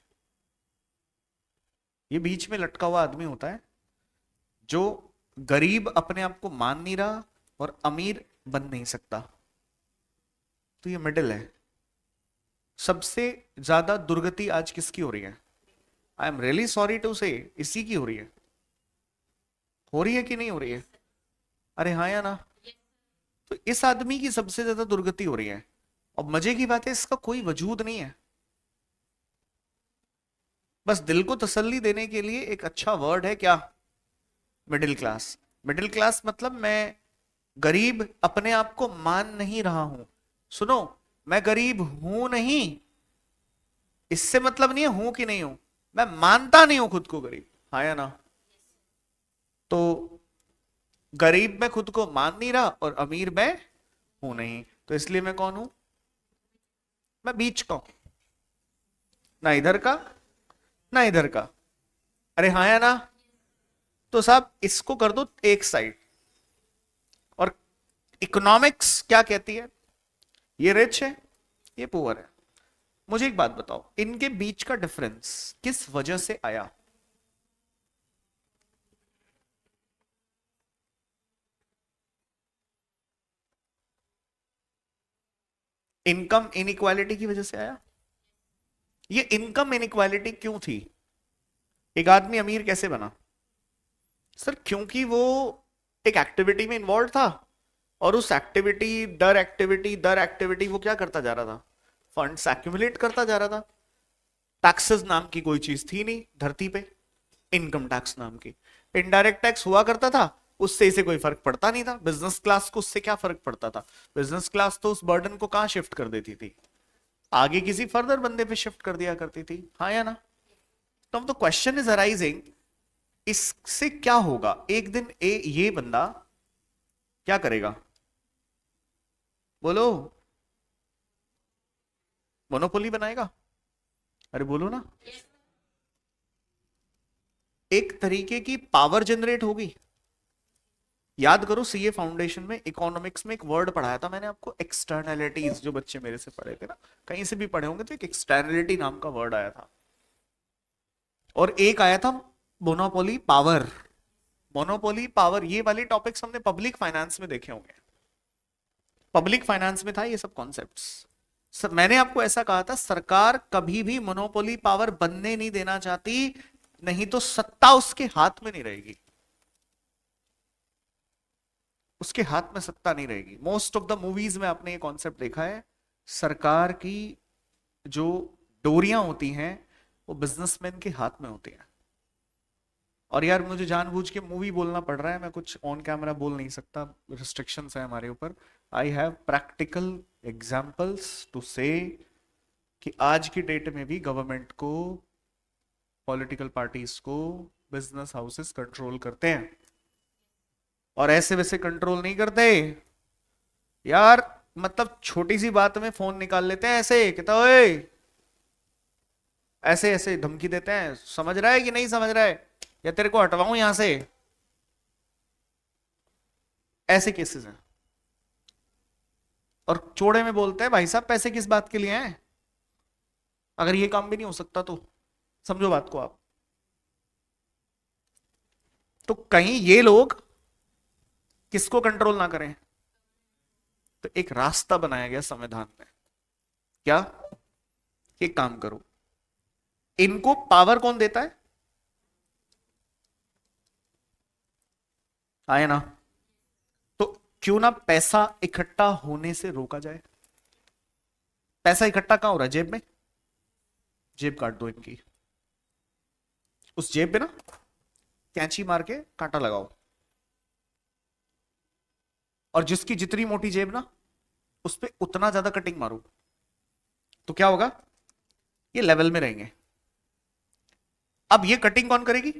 ये बीच में लटका हुआ आदमी होता है जो गरीब अपने आप को मान नहीं रहा और अमीर बन नहीं सकता, तो ये मिडिल है। सबसे ज्यादा दुर्गति आज किसकी हो रही है? I am really sorry to say, इसी की हो रही है। हो रही है कि नहीं हो रही है? अरे हाँ या ना। तो इस आदमी की सबसे ज्यादा दुर्गति हो रही है, और मजे की बात है इसका कोई वजूद नहीं है। बस दिल को तसल्ली देने के लिए एक अच्छा वर्ड है क्या, मिडिल क्लास। मिडिल क्लास मतलब मैं गरीब अपने आप को मान नहीं रहा हूं। सुनो, मैं गरीब हूं नहीं, इससे मतलब नहीं है हूं कि नहीं हूं, मैं मानता नहीं हूं खुद को गरीब, हाँ या ना। तो गरीब मैं खुद को मान नहीं रहा और अमीर मैं हूं नहीं, तो इसलिए मैं कौन हूं, मैं बीच का हूं, ना इधर का ना इधर का। अरे हाँ या ना। तो साहब इसको कर दो एक साइड, और इकोनॉमिक्स क्या कहती है, ये रिच है ये पुअर है। मुझे एक बात बताओ, इनके बीच का डिफरेंस किस वजह से आया? इनकम इनइक्वालिटी की वजह से आया। ये इनकम इनइक्वालिटी क्यों थी? एक आदमी अमीर कैसे बना? सर क्योंकि वो एक एक्टिविटी में इन्वॉल्व था, और उस एक्टिविटी दर एक्टिविटी वो क्या करता जा रहा था, फंड्स एक्यूमुलेट करता जा रहा था। टैक्सेस नाम की कोई चीज थी नहीं धरती पे, इनकम टैक्स नाम की। इनडायरेक्ट टैक्स हुआ करता था, उससे इसे कोई फर्क पड़ता नहीं था। बिजनेस क्लास को उससे क्या फर्क पड़ता था? बिजनेस क्लास तो उस बर्डन को कहां शिफ्ट कर देती थी, आगे किसी फर्दर बंदे पे शिफ्ट कर दिया करती थी, हाँ या ना। तो अब तो क्वेश्चन इज अराइजिंग, इससे क्या होगा एक दिन ये बंदा क्या करेगा, बोलो, मोनोपोली बनाएगा। अरे बोलो ना, एक तरीके की पावर जनरेट होगी। याद करो सीए फाउंडेशन में इकोनॉमिक्स में एक वर्ड पढ़ाया था मैंने आपको, एक्सटर्नैलिटीज, जो बच्चे मेरे से पढ़े थे ना, कहीं से भी पढ़े होंगे, तो एक एक्सटर्नैलिटी नाम का वर्ड आया था, और एक आया था मोनोपोली पावर। मोनोपोली पावर ये वाले टॉपिक्स हमने पब्लिक फाइनेंस में देखे होंगे, पब्लिक फाइनेंस में था ये सब कॉन्सेप्ट्स। मैंने आपको ऐसा कहा था, सरकार कभी भी मोनोपोली पावर बनने नहीं देना चाहती, नहीं तो सत्ता उसके हाथ में नहीं रहेगी, उसके हाथ में सत्ता नहीं रहेगी। मोस्ट ऑफ द मूवीज में आपने ये कॉन्सेप्ट देखा है, सरकार की जो डोरियां होती हैं वो बिजनेसमैन के हाथ में होती हैं। और यार मुझे जानबूझ के मूवी बोलना पड़ रहा है, मैं कुछ ऑन कैमरा बोल नहीं सकता, रिस्ट्रिक्शंस है हमारे ऊपर। I have practical examples to say कि आज की डेट में भी गवर्नमेंट को, पॉलिटिकल पार्टीज को बिजनेस हाउसेस कंट्रोल करते हैं, और ऐसे वैसे कंट्रोल नहीं करते यार। मतलब छोटी सी बात में फोन निकाल लेते हैं ऐसे, कहता ओए, ऐसे ऐसे धमकी देते हैं, समझ रहा है कि नहीं समझ रहा है, या तेरे को हटवाऊं यहां से। ऐसे केसेस हैं। और चौड़े में बोलते हैं भाई साहब पैसे किस बात के लिए हैं, अगर ये काम भी नहीं हो सकता तो। समझो बात को आप। तो कहीं ये लोग किसको कंट्रोल ना करें, तो एक रास्ता बनाया गया संविधान में, क्या, एक काम करो, इनको पावर कौन देता है, आए ना, तो क्यों ना पैसा इकट्ठा होने से रोका जाए। पैसा इकट्ठा कहां हो रहा है, जेब में, जेब काट दो इनकी, उस जेब पे ना कैंची मार के कांटा लगाओ, और जिसकी जितनी मोटी जेब ना उस पे उतना ज्यादा कटिंग मारो, तो क्या होगा, ये लेवल में रहेंगे। अब ये कटिंग कौन करेगी,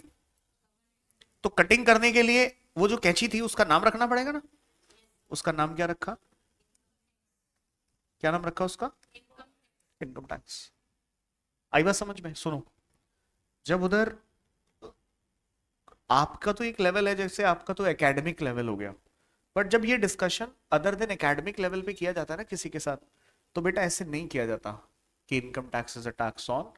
तो कटिंग करने के लिए वो जो कैंची थी उसका नाम रखना पड़ेगा ना। उसका नाम क्या रखा, क्या नाम रखा उसका, इनकम टैक्स। आई बात समझ में, सुनो, जब उधर आपका तो एक लेवल है, जैसे आपका तो एकेडमिक लेवल हो गया, बट जब ये discussion other than academic level पे किया जाता है ना किसी के साथ, तो बेटा ऐसे नहीं किया जाता कि income tax is a tax on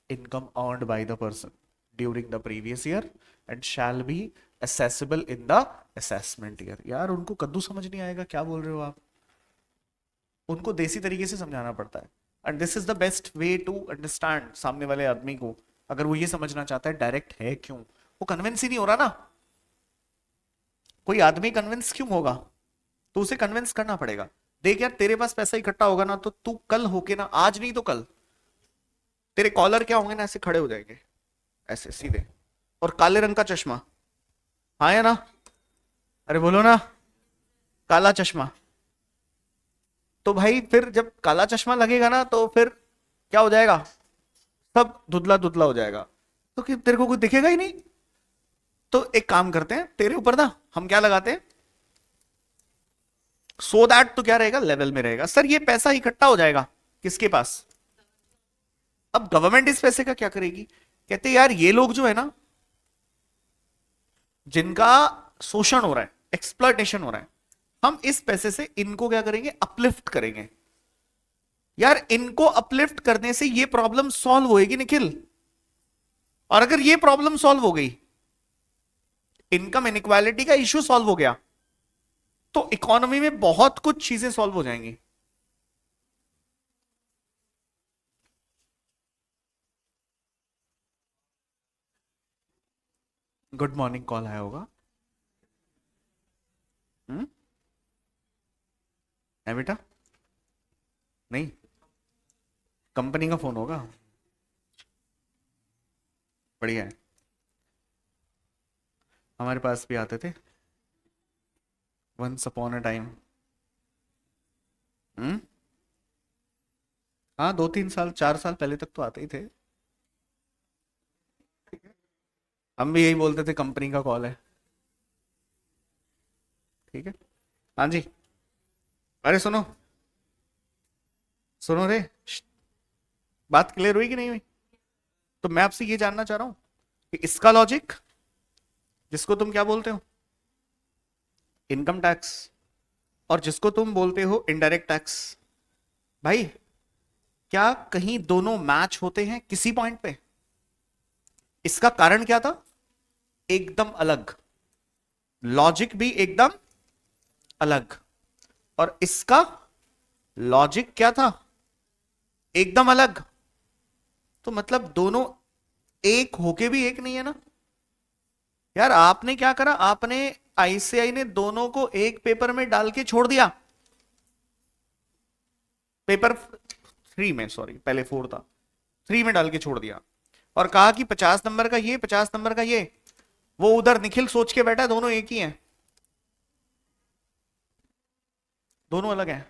income earned by the person during the previous year and shall be accessible in the assessment year. यार उनको कद्दू समझ नहीं आएगा, क्या बोल रहे हो आप, उनको देसी तरीके से समझाना पड़ता है। And this is the best way to understand सामने वाले आदमी को, अगर वो ये समझना चाहता है डायरेक्ट है क्यों, वो कन्विंस ही नहीं हो रहा ना। कोई आदमी कन्विंस क्यों होगा, तो उसे कन्विंस करना पड़ेगा। देख यार तेरे पास पैसा इकट्ठा होगा ना, तो तू कल होके ना, आज नहीं तो कल, तेरे कॉलर क्या होंगे ना, ऐसे खड़े हो जाएंगे, ऐसे सीधे, और काले रंग का चश्मा, हाँ या ना, अरे बोलो ना, काला चश्मा। तो भाई फिर जब काला चश्मा लगेगा ना, तो फिर क्या हो जाएगा, सब धुंधला धुंधला हो जाएगा, तो कि तेरे को कुछ दिखेगा ही नहीं। तो एक काम करते हैं, तेरे ऊपर ना हम क्या लगाते हैं, सो दैट तो क्या रहेगा, लेवल में रहेगा। सर ये पैसा इकट्ठा हो जाएगा किसके पास, अब गवर्नमेंट इस पैसे का क्या करेगी, कहते यार ये लोग जो है ना, जिनका शोषण हो रहा है, एक्सप्लॉयटेशन हो रहा है, हम इस पैसे से इनको क्या करेंगे, अपलिफ्ट करेंगे। यार इनको अपलिफ्ट करने से ये प्रॉब्लम सॉल्व होएगी निखिल, और अगर ये प्रॉब्लम सॉल्व हो गई, इनकम इनइक्वालिटी का इश्यू सॉल्व हो गया, तो इकोनॉमी में बहुत कुछ चीजें सॉल्व हो जाएंगी। गुड मॉर्निंग कॉल आया होगा, है बेटा, नहीं, कंपनी का फोन होगा, बढ़िया है, हमारे पास भी आते थे वंस अपॉन अ टाइम। हम्म, हाँ 2-3 साल 4 साल पहले तक तो आते ही थे, हम भी यही बोलते थे कंपनी का कॉल है, ठीक है। हाँ जी, अरे सुनो, सुनो रे, बात क्लियर हुई कि नहीं हुई। तो मैं आपसे ये जानना चाह रहा हूं कि इसका लॉजिक, जिसको तुम क्या बोलते हो, इनकम टैक्स, और जिसको तुम बोलते हो इनडायरेक्ट टैक्स, भाई क्या कहीं दोनों मैच होते हैं किसी पॉइंट पे, इसका कारण क्या था, एकदम अलग, लॉजिक भी एकदम अलग, और इसका लॉजिक क्या था, एकदम अलग। तो मतलब दोनों एक होके भी एक नहीं है ना यार। आपने क्या करा, आपने आईसीआई ने दोनों को एक पेपर में डाल के छोड़ दिया, पेपर 3 में, सॉरी पहले 4 था, 3 में डाल के छोड़ दिया और कहा कि 50 नंबर का ये, 50 नंबर का ये। वो उधर निखिल सोच के बैठा है दोनों एक ही हैं, दोनों अलग हैं।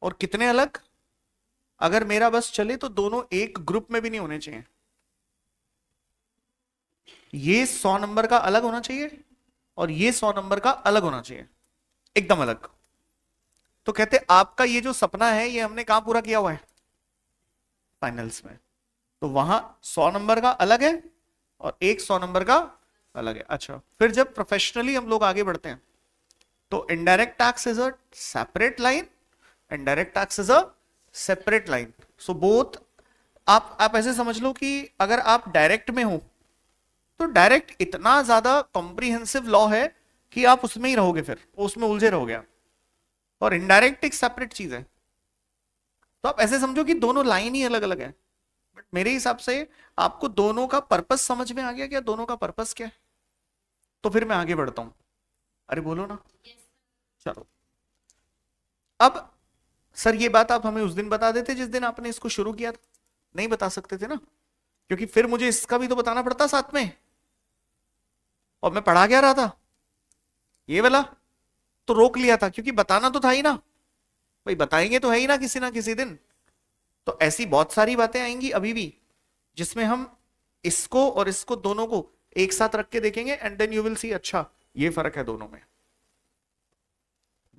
और कितने अलग, अगर मेरा बस चले तो दोनों एक ग्रुप में भी नहीं होने चाहिए। ये 100 नंबर का अलग होना चाहिए और ये 100 नंबर का अलग होना चाहिए, एकदम अलग। तो कहते आपका ये जो सपना है ये हमने कहां पूरा किया हुआ है, फाइनल्स में। तो वहां 100 नंबर का अलग है और एक 100 नंबर का अलग है। अच्छा, फिर जब प्रोफेशनली हम लोग आगे बढ़ते हैं तो indirect tax is a separate line, indirect tax is a separate line. So both, आप ऐसे समझ लो कि अगर आप डायरेक्ट में हो तो डायरेक्ट इतना ज्यादा कॉम्प्रिहेंसिव लॉ है कि आप उसमें ही रहोगे, फिर उसमें उलझे रहोगे आप। और इनडायरेक्ट एक सेपरेट चीज है। तो आप ऐसे समझो कि दोनों लाइन ही अलग अलग है। बट मेरे हिसाब से आपको दोनों का पर्पस समझ में आ गया क्या, दोनों का पर्पस क्या है? तो फिर मैं आगे बढ़ता हूं। अरे बोलो ना। चलो, अब सर ये बात आप हमें उस दिन बता देते जिस दिन आपने इसको शुरू किया था। नहीं बता सकते थे ना, क्योंकि फिर मुझे इसका भी तो बताना पड़ता साथ में। और मैं पढ़ा क्या रहा था, ये वाला तो रोक लिया था, क्योंकि बताना तो था ही ना भाई, बताएंगे तो है ही ना किसी दिन। तो ऐसी बहुत सारी बातें आएंगी अभी भी जिसमें हम इसको और इसको दोनों को एक साथ रख के देखेंगे and then you will see, अच्छा ये फर्क है दोनों में।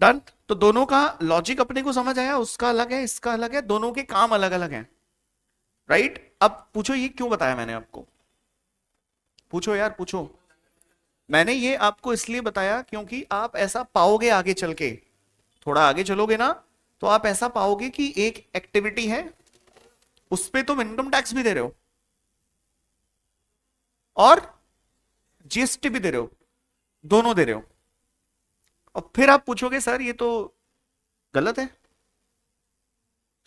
डन। तो दोनों का लॉजिक अपने को समझ आया, उसका अलग है इसका अलग है, दोनों के काम अलग अलग हैं, राइट। अब पूछो ये क्यों बताया मैंने आपको, पूछो यार पूछो। मैंने ये आपको इसलिए बताया क्योंकि आप ऐसा पाओगे आगे चल के, थोड़ा आगे चलोगे ना तो आप ऐसा पाओगे कि एक एक्टिविटी है उस पे तुम इनकम टैक्स भी दे रहे हो और जीएसटी भी दे रहे हो, दोनों दे रहे हो। और फिर आप पूछोगे सर ये तो गलत है।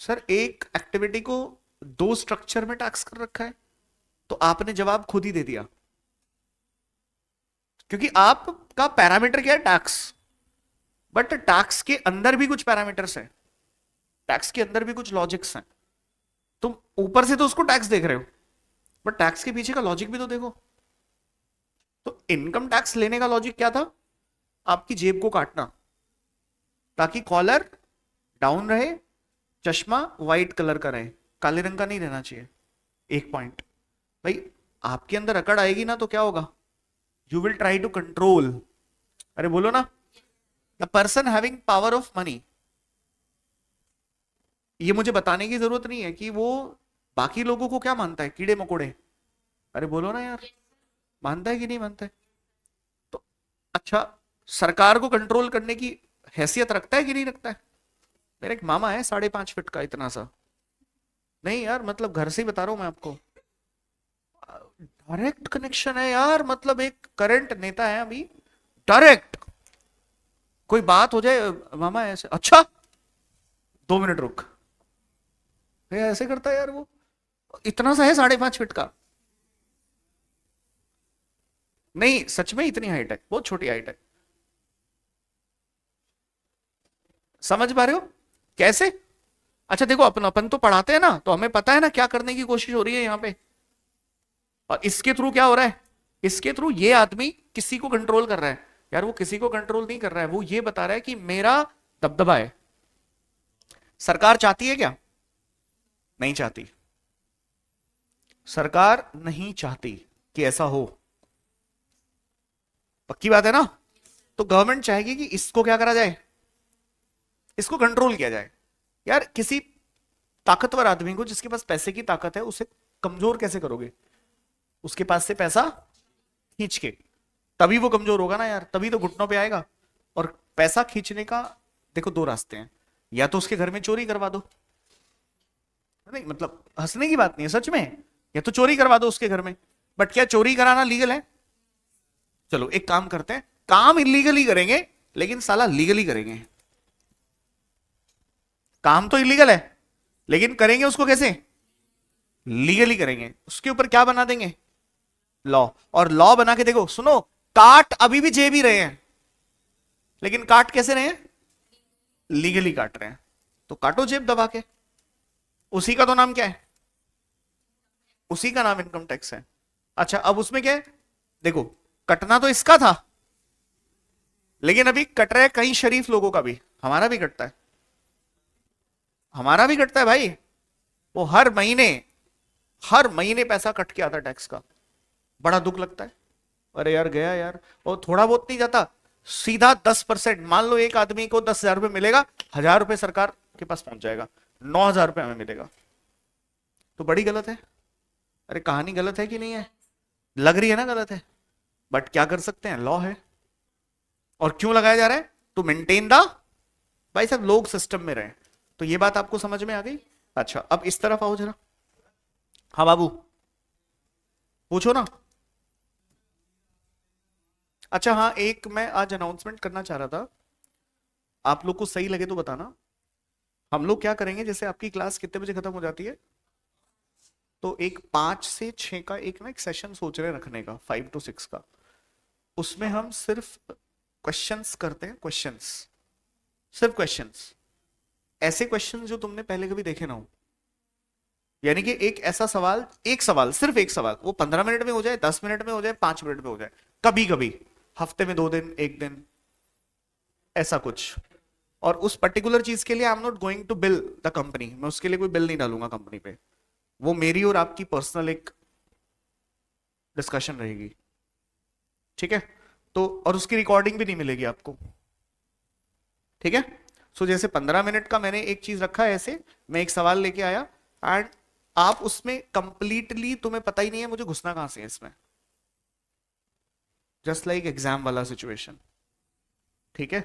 सर एक एक्टिविटी को 2 स्ट्रक्चर में टैक्स कर रखा है, तो आपने जवाब खुद ही दे दिया, क्योंकि आपका पैरामीटर क्या है, टैक्स। बट टैक्स के अंदर भी कुछ पैरामीटर्स हैं, टैक्स के अंदर भी कुछ लॉजिक्स हैं। तुम ऊपर से तो उसको टैक्स देख रहे हो, बट टैक्स के पीछे का लॉजिक भी तो देखो। तो इनकम टैक्स लेने का लॉजिक क्या था, आपकी जेब को काटना ताकि कॉलर डाउन रहे, चश्मा व्हाइट कलर का रहे, काले रंग का नहीं रहना चाहिए। एक पॉइंट भाई, आपके अंदर अकड़ आएगी ना तो क्या होगा, you will try to control. अरे बोलो ना, the person having power of money. ये मुझे बताने की जरूरत नहीं है कि वो बाकी लोगों को क्या मानता है, कीड़े मकोड़े। अरे बोलो ना यार, मानता है कि नहीं मानता है? तो अच्छा, सरकार को कंट्रोल करने की हैसियत रखता है कि नहीं रखता है? मेरा एक मामा है 5.5 फीट का, इतना सा। नहीं यार, मतलब घर से ही बता रहा हूं मैं आपको, डायरेक्ट कनेक्शन है यार। मतलब एक करंट नेता है अभी, डायरेक्ट कोई बात हो जाए, मामा ऐसे, अच्छा 2 मिनट रुक, ऐसे करता है यार वो। इतना सा है 5.5 फीट का। नहीं सच में इतनी हाइट है, बहुत छोटी हाइट है। समझ पा रहे हो कैसे? अच्छा देखो, अपन अपन तो पढ़ाते हैं ना, तो हमें पता है ना क्या करने की कोशिश हो रही है यहाँ पे। और इसके थ्रू क्या हो रहा है, इसके थ्रू ये आदमी किसी को कंट्रोल कर रहा है। यार वो किसी को कंट्रोल नहीं कर रहा है, वो ये बता रहा है कि मेरा दबदबा है। सरकार चाहती है क्या? नहीं चाहती। सरकार नहीं चाहती कि ऐसा हो, पक्की बात है ना। तो गवर्नमेंट चाहेगी कि इसको क्या करा जाए, इसको कंट्रोल किया जाए। यार किसी ताकतवर आदमी को, जिसके पास पैसे की ताकत है, उसे कमजोर कैसे करोगे? उसके पास से पैसा खींच के, तभी वो कमजोर होगा ना यार, तभी तो घुटनों पे आएगा। और पैसा खींचने का देखो 2 रास्ते हैं, या तो उसके घर में चोरी करवा दो, नहीं मतलब हंसने की बात नहीं है सच में, या तो चोरी करवा दो उसके घर में। बट क्या चोरी कराना लीगल है? चलो एक काम करते हैं, काम इलीगली करेंगे लेकिन साला लीगली करेंगे। काम तो इलीगल है लेकिन करेंगे उसको कैसे? लीगली करेंगे। उसके ऊपर क्या बना देंगे? लॉ। और लॉ बना के देखो, सुनो, काट अभी भी जेब ही रहे हैं, लेकिन काट कैसे रहे हैं? लीगली काट रहे हैं। तो काटो जेब दबा के। उसी का तो नाम क्या है? उसी का नाम इनकम टैक्स है। अच्छा, अब उसमें क्या है? देखो, कटना तो इसका था, लेकिन अभी कट रहा है कई शरीफ लोगों का भी। हमारा भी कटता है, हमारा भी कटता है भाई। वो हर महीने पैसा कट के आता है टैक्स का। बड़ा दुख लगता है। अरे यार गया यार। और थोड़ा बहुत नहीं जाता, सीधा 10%। मान लो एक आदमी को 10,000 रुपये मिलेगा, 1,000 रुपये सरकार के पास पहुंच जाएगा, 9,000 रुपये हमें मिलेगा। तो बड़ी गलत है। अरे कहानी गलत है कि नहीं है? लग रही है ना गलत है, बट क्या कर सकते हैं, लॉ है। और क्यों लगाया जा रहा है? टू मेंटेन द, भाई साहब लोग सिस्टम में रहे। तो ये बात आपको समझ में आ गई? अच्छा, अब इस तरफ आओ जरा। हाँ बाबू, पूछो ना। अच्छा हाँ, एक मैं आज अनाउंसमेंट करना चाह रहा था, आप लोग को सही लगे तो बताना। हम लोग क्या करेंगे, जैसे आपकी क्लास कितने बजे खत्म हो जाती है, तो एक 5 से 6 का एक ना एक सेशन सोच रहे हैं रखने का, 5 to 6 का। उसमें हम सिर्फ क्वेश्चंस करते हैं, क्वेश्चंस, सिर्फ क्वेश्चंस। ऐसे क्वेश्चंस जो तुमने पहले कभी देखे ना हो। यानी कि एक ऐसा सवाल, एक सवाल, सिर्फ एक सवाल, वो 15 मिनट में हो जाए, 10 मिनट में हो जाए, 5 मिनट में हो जाए, कभी कभी हफ्ते में 2 दिन, एक दिन, ऐसा कुछ। और उस पर्टिकुलर चीज के लिए I am not going to bill the company, मैं उसके लिए कोई बिल नहीं डालूंगा कंपनी पे। वो मेरी और आपकी पर्सनल एक डिस्कशन रहेगी, ठीक है? तो और उसकी रिकॉर्डिंग भी नहीं मिलेगी आपको, ठीक है? सो जैसे 15 मिनट का मैंने एक चीज रखा है ऐसे, मैं एक सवाल लेके आया, एंड आप उसमें कंप्लीटली, तुम्हें पता ही नहीं है मुझे घुसना कहां से है इसमें, जस्ट लाइक एग्जाम वाला सिचुएशन, ठीक है?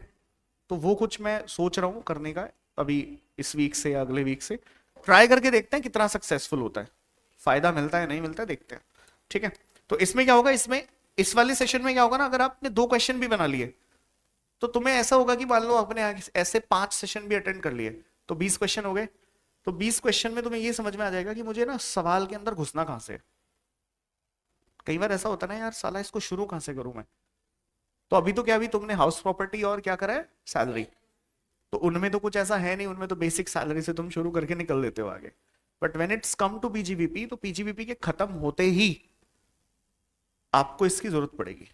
तो वो कुछ मैं सोच रहा हूं करने का अभी, इस वीक से या अगले वीक से ट्राई करके देखते हैं कितना सक्सेसफुल होता है, फायदा मिलता है नहीं मिलता है, देखते हैं, ठीक है? तो इसमें क्या होगा, इसमें इस वाले सेशन में क्या होगा ना, अगर आपने 2 क्वेश्चन भी बना लिए, तो तुम्हें ऐसा होगा कि मान लो आपने ऐसे 5 सेशन भी अटेंड कर लिए, तो 20 क्वेश्चन हो गए। तो 20 क्वेश्चन में तुम्हें ये समझ में आ जाएगा कि मुझे ना सवाल के अंदर घुसना कहां से है। कई बार ऐसा होता है ना यार, साला इसको शुरू कहां से करूं मैं। तो अभी तो क्या, अभी तुमने हाउस प्रॉपर्टी और क्या करा है, सैलरी, तो उनमें तो कुछ ऐसा है नहीं, उनमें तो बेसिक सैलरी से तुम शुरू करके निकल देते हो आगे। But when it's come to PGBP, तो पीजीबीपी के खत्म होते ही आपको इसकी जरूरत पड़ेगी,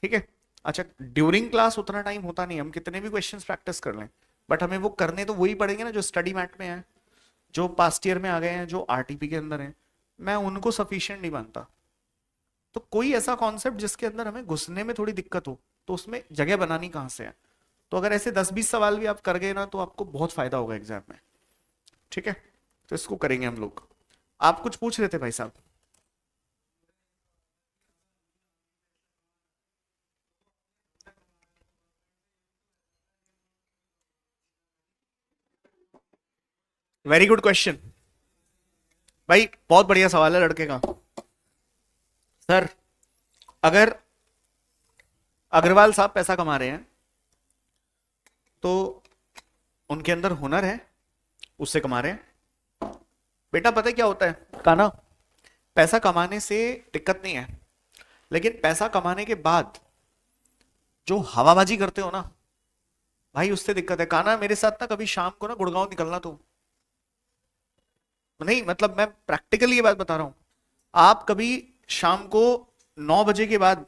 ठीक है? अच्छा, ड्यूरिंग क्लास उतना टाइम होता नहीं, हम कितने भी क्वेश्चंस प्रैक्टिस कर लें, बट हमें वो करने तो वही पड़ेंगे ना जो स्टडी मैट में है, जो पास्ट ईयर में आ गए हैं, जो आरटीपी के अंदर है। मैं उनको सफिशिएंट नहीं मानता। तो कोई ऐसा कॉन्सेप्ट जिसके अंदर हमें घुसने में थोड़ी दिक्कत हो, तो उसमें जगह बनानी कहां से है। तो अगर ऐसे 10-20 सवाल भी आप कर गए ना, तो आपको बहुत फायदा होगा एग्जाम में, ठीक है? तो इसको करेंगे हम लोग। आप कुछ पूछ रहे थे भाई साहब? वेरी गुड क्वेश्चन भाई, बहुत बढ़िया सवाल है लड़के का। सर, अगर अग्रवाल साहब पैसा कमा रहे हैं, तो उनके अंदर हुनर है, उससे कमा रहे हैं। बेटा पता है क्या होता है काना, पैसा कमाने से दिक्कत नहीं है, लेकिन पैसा कमाने के बाद जो हवाबाजी करते हो ना भाई, उससे दिक्कत है। काना मेरे साथ ना कभी शाम को ना गुड़गांव निकलना, तो नहीं मतलब मैं प्रैक्टिकली ये बात बता रहा हूं, आप कभी शाम को 9 बजे के बाद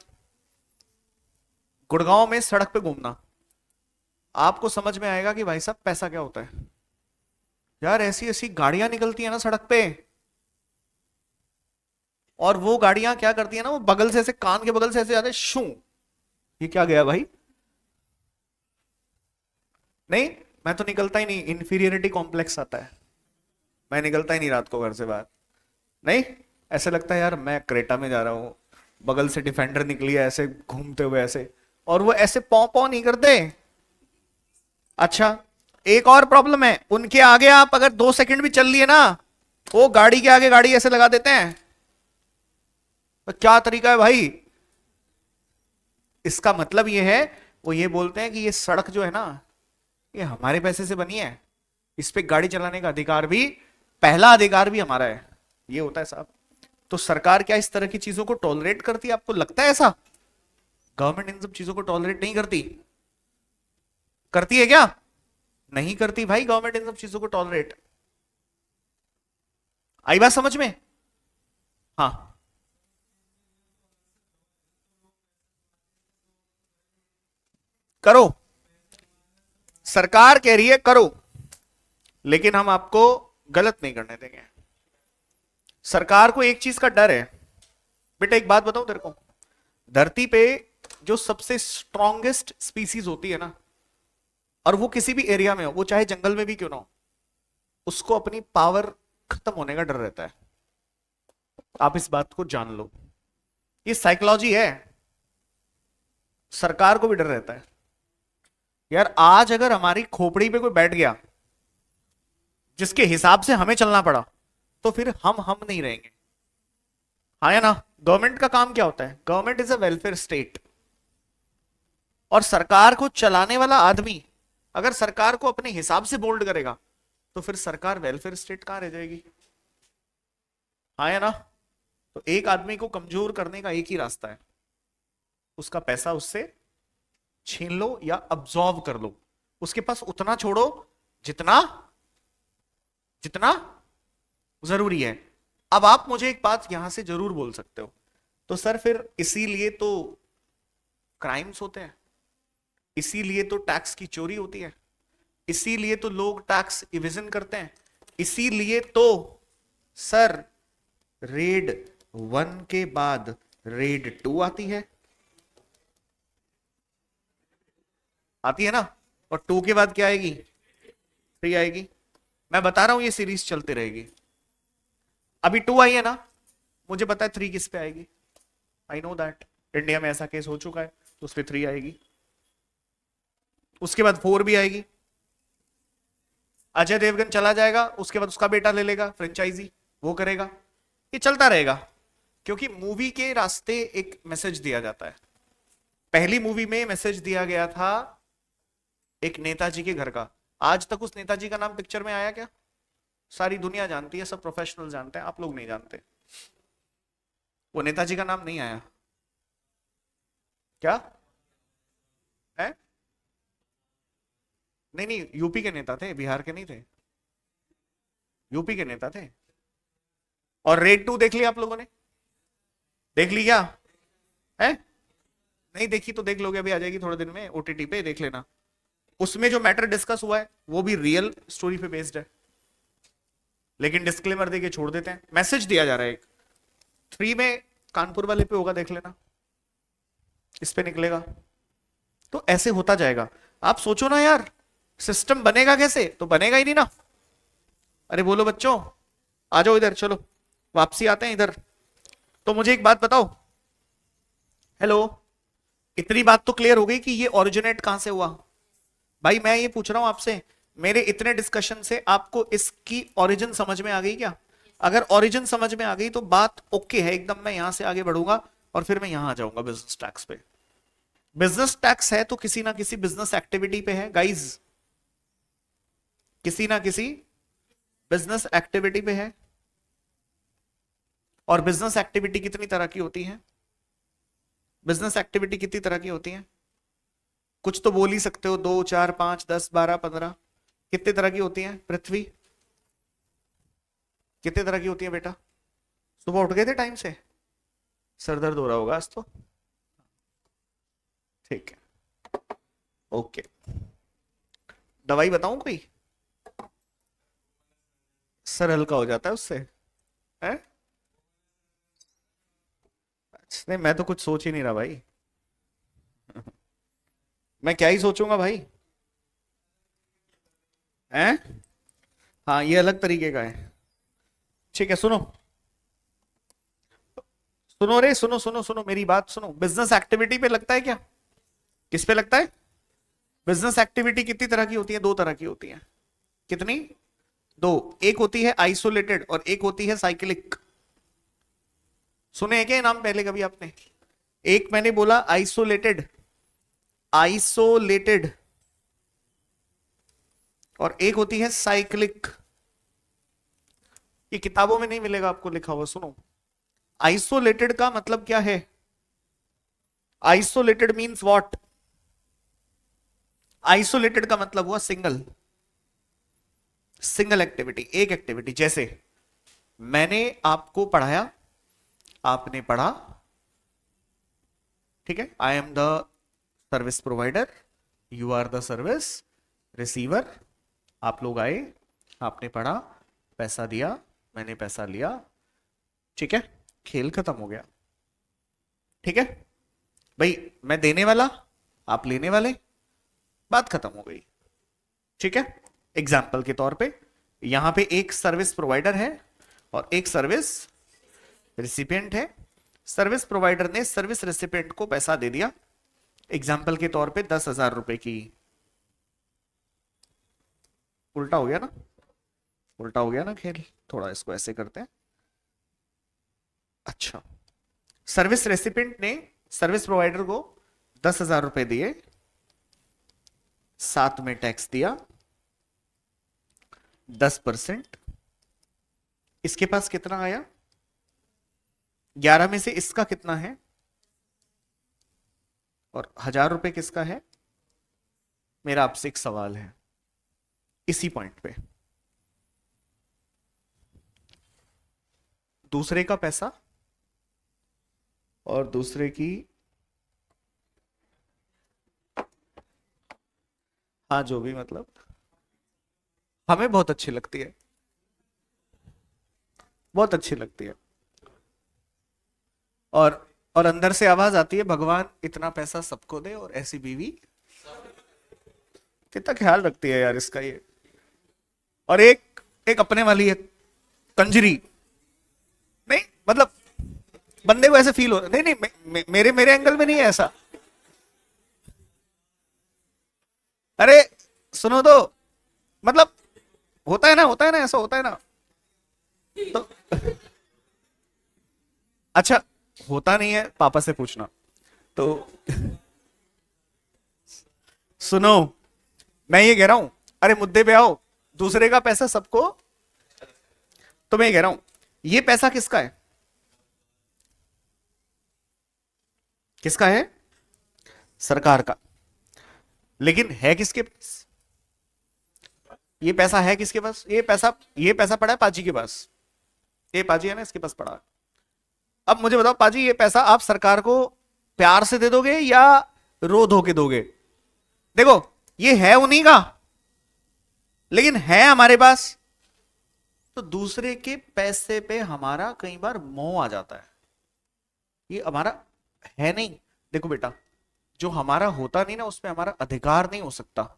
गुड़गांव में सड़क पे घूमना, आपको समझ में आएगा कि भाई साहब पैसा क्या होता है। यार ऐसी ऐसी गाड़ियां निकलती है ना सड़क पे, और वो गाड़ियां क्या करती है ना, वो बगल से ऐसे, कान के बगल से ऐसे जाते शू, ये क्या गया भाई। नहीं, मैं तो निकलता ही नहीं, इंफीरियरिटी कॉम्प्लेक्स आता है, मैं निकलता ही नहीं रात को घर से बाहर। नहीं, ऐसे लगता है यार मैं क्रेटा में जा रहा हूँ, बगल से डिफेंडर निकली है ऐसे घूमते हुए ऐसे, और वो ऐसे पौ पौ नहीं करते। अच्छा, एक और प्रॉब्लम है, उनके आगे आप अगर 2 सेकंड भी चल लिए ना, वो गाड़ी के आगे गाड़ी ऐसे लगा देते हैं। तो क्या तरीका है भाई? इसका मतलब ये है, वो ये बोलते हैं कि ये सड़क जो है ना, ये हमारे पैसे से बनी है, इस पे गाड़ी चलाने का अधिकार भी, पहला अधिकार भी हमारा है। ये होता है साहब। तो सरकार क्या इस तरह की चीजों को टॉलरेट करती है? आपको लगता है ऐसा? गवर्नमेंट इन सब चीजों को टॉलरेट नहीं करती। करती है क्या? नहीं करती भाई गवर्नमेंट इन सब चीजों को टॉलरेट। आई बात समझ में? हाँ, करो। सरकार कह रही है करो, लेकिन हम आपको गलत नहीं करने देंगे। सरकार को एक चीज का डर है। बेटा एक बात बताऊं तेरे को, धरती पे जो सबसे स्ट्रॉन्गेस्ट स्पीसीज होती है ना, और वो किसी भी एरिया में हो, वो चाहे जंगल में भी क्यों ना हो, उसको अपनी पावर खत्म होने का डर रहता है। आप इस बात को जान लो, ये साइकोलॉजी है। सरकार को भी डर रहता है यार, आज अगर हमारी खोपड़ी पे कोई बैठ गया जिसके हिसाब से हमें चलना पड़ा, तो फिर हम नहीं रहेंगे। हाँ या ना? गवर्नमेंट का काम क्या होता है? Government is a welfare state. और सरकार को चलाने वाला आदमी अगर सरकार को अपने हिसाब से बोल्ड करेगा, तो फिर सरकार वेलफेयर स्टेट कहां रह जाएगी? हाँ या ना? तो एक आदमी को कमजोर करने का एक ही रास्ता है, उसका पैसा उससे छीन लो या अब्सॉर्ब कर लो। उसके पास उतना छोड़ो जितना जितना जरूरी है। अब आप मुझे एक बात यहां से जरूर बोल सकते हो, तो सर फिर इसीलिए तो क्राइम्स होते हैं, इसीलिए तो टैक्स की चोरी होती है, इसीलिए तो लोग टैक्स इवेजन करते हैं, इसीलिए तो सर रेड 1 के बाद रेड 2 आती है। आती है ना? और 2 के बाद क्या आएगी? 3 आएगी। मैं बता रहा हूं ये सीरीज चलती रहेगी। अभी 2 आई है ना, मुझे पता है 3 किस पे आएगी। आई नो दैट इंडिया में ऐसा केस हो चुका है, तो उस पर 3 आएगी। उसके बाद 4 भी आएगी। अजय देवगन चला जाएगा, उसके बाद उसका बेटा ले लेगा फ्रेंचाइजी, वो करेगा। ये चलता रहेगा, क्योंकि मूवी के रास्ते एक मैसेज दिया जाता है। पहली मूवी में मैसेज दिया गया था एक नेताजी के घर का। आज तक उस नेताजी का नाम पिक्चर में आया क्या? सारी दुनिया जानती है, सब प्रोफेशनल जानते हैं, आप लोग नहीं जानते। वो नेताजी का नाम नहीं आया। क्या है? नहीं नहीं, यूपी के नेता थे, बिहार के नहीं थे, यूपी के नेता थे। और रेड 2 देख लिया आप लोगों ने? देख ली क्या? है? नहीं देखी तो देख लोगे, अभी आ जाएगी थोड़े दिन में ओटीटी पे, देख लेना। उसमें जो मैटर डिस्कस हुआ है वो भी रियल स्टोरी पे बेस्ड है, लेकिन डिस्क्लेमर देके छोड़ देते हैं। मैसेज दिया जा रहा है एक। 3 में कानपुर वाले पे होगा, देख लेना, इस पे निकलेगा। तो ऐसे होता जाएगा। आप सोचो ना यार, सिस्टम बनेगा कैसे? तो बनेगा ही नहीं ना। अरे बोलो बच्चों, आ जाओ इधर, चलो वापसी आते हैं इधर। तो मुझे एक बात बताओ, हेलो, इतनी बात तो क्लियर हो गई कि ये ओरिजिनेट कहां से हुआ। भाई मैं ये पूछ रहा हूं आपसे, मेरे इतने डिस्कशन से आपको इसकी ओरिजिन समझ में आ गई क्या? अगर ओरिजिन समझ में आ गई तो बात ओके है एकदम। मैं यहां से आगे बढ़ूंगा और फिर मैं यहां आ जाऊंगा बिजनेस टैक्स पे। बिजनेस टैक्स है तो किसी ना किसी बिजनेस एक्टिविटी पे है गाइज, किसी ना किसी बिजनेस एक्टिविटी पे है। और बिजनेस एक्टिविटी कितनी तरह की होती है? बिजनेस एक्टिविटी कितनी तरह की होती है? कुछ तो बोल ही सकते हो, 2 4 5 10 12 15। कितने तरह की होती है पृथ्वी? कितने तरह की होती है बेटा? सुबह उठ गए थे टाइम से? सर दर्द हो रहा होगा आज तो। ठीक है, ओके। दवाई बताऊं कोई? सर हल्का हो जाता है उससे, है? नहीं मैं तो कुछ सोच ही नहीं रहा भाई। मैं क्या ही सोचूंगा भाई, हैं? हाँ ये अलग तरीके का है। ठीक है, सुनो सुनो रे, सुनो सुनो सुनो मेरी बात सुनो। बिजनेस एक्टिविटी पे लगता है क्या? किस पे लगता है? बिजनेस एक्टिविटी कितनी तरह की होती है? 2 तरह की होती है। कितनी? 2। एक होती है आइसोलेटेड और एक होती है साइक्लिक। सुने हैं क्या ये नाम पहले कभी आपने? एक मैंने बोला आइसोलेटेड, आइसोलेटेड। और एक होती है साइक्लिक। ये किताबों में नहीं मिलेगा आपको लिखा हुआ, सुनो। आइसोलेटेड का मतलब क्या है? Isolated means what? आइसोलेटेड का मतलब हुआ सिंगल, सिंगल एक्टिविटी, एक एक्टिविटी। जैसे मैंने आपको पढ़ाया, आपने पढ़ा, ठीक है। I am the service provider, you are the service receiver. आप लोग आए, आपने पढ़ा, पैसा दिया, मैंने पैसा लिया, ठीक है, खेल खत्म हो गया। ठीक है भाई, मैं देने वाला, आप लेने वाले, बात खत्म हो गई। ठीक है। एग्जाम्पल के तौर पे यहां पे एक सर्विस प्रोवाइडर है और एक सर्विस रिसिपिएंट है। सर्विस प्रोवाइडर ने सर्विस रेसिपिएंट को पैसा दे दिया, एग्जाम्पल के तौर पे 10,000 रुपए की। उल्टा हो गया ना, उल्टा हो गया ना खेल, थोड़ा इसको ऐसे करते हैं। अच्छा, सर्विस रेसिपिएंट ने सर्विस प्रोवाइडर को 10,000 रुपए दिए, साथ में टैक्स दिया 10%। इसके पास कितना आया? 11 में से इसका कितना है? और 1,000 रुपए किसका है? मेरा आपसे एक सवाल है इसी पॉइंट पे। दूसरे का पैसा और दूसरे की, हाँ जो भी, मतलब हमें बहुत अच्छी लगती है, बहुत अच्छी लगती है। और अंदर से आवाज आती है, भगवान इतना पैसा सबको दे और ऐसी बीवी। कितना ख्याल रखती है यार इसका ये। और एक एक अपने वाली है, कंजरी। नहीं मतलब बंदे को ऐसे फील हो, नहीं नहीं मेरे मेरे एंगल में नहीं है ऐसा। अरे सुनो तो, मतलब होता है ना, होता है ना, ऐसा होता है ना। तो अच्छा, होता नहीं है, पापा से पूछना। तो सुनो, मैं ये कह रहा हूं, अरे मुद्दे पे आओ। दूसरे का पैसा सबको, तो मैं ये कह रहा हूं, ये पैसा किसका है? किसका है? सरकार का। लेकिन है किसके पास? ये पैसा है किसके पास? ये पैसा पड़ा है पाजी के पास। ये पाजी है ना, इसके पास पड़ा है। अब मुझे बताओ पाजी, ये पैसा आप सरकार को प्यार से दे दोगे या रो धो के दोगे? देखो, ये है उन्हीं का, लेकिन है हमारे पास। तो दूसरे के पैसे पे हमारा कई बार मोह आ जाता है। ये हमारा है नहीं। देखो बेटा, जो हमारा होता नहीं ना, उस पे हमारा अधिकार नहीं हो सकता,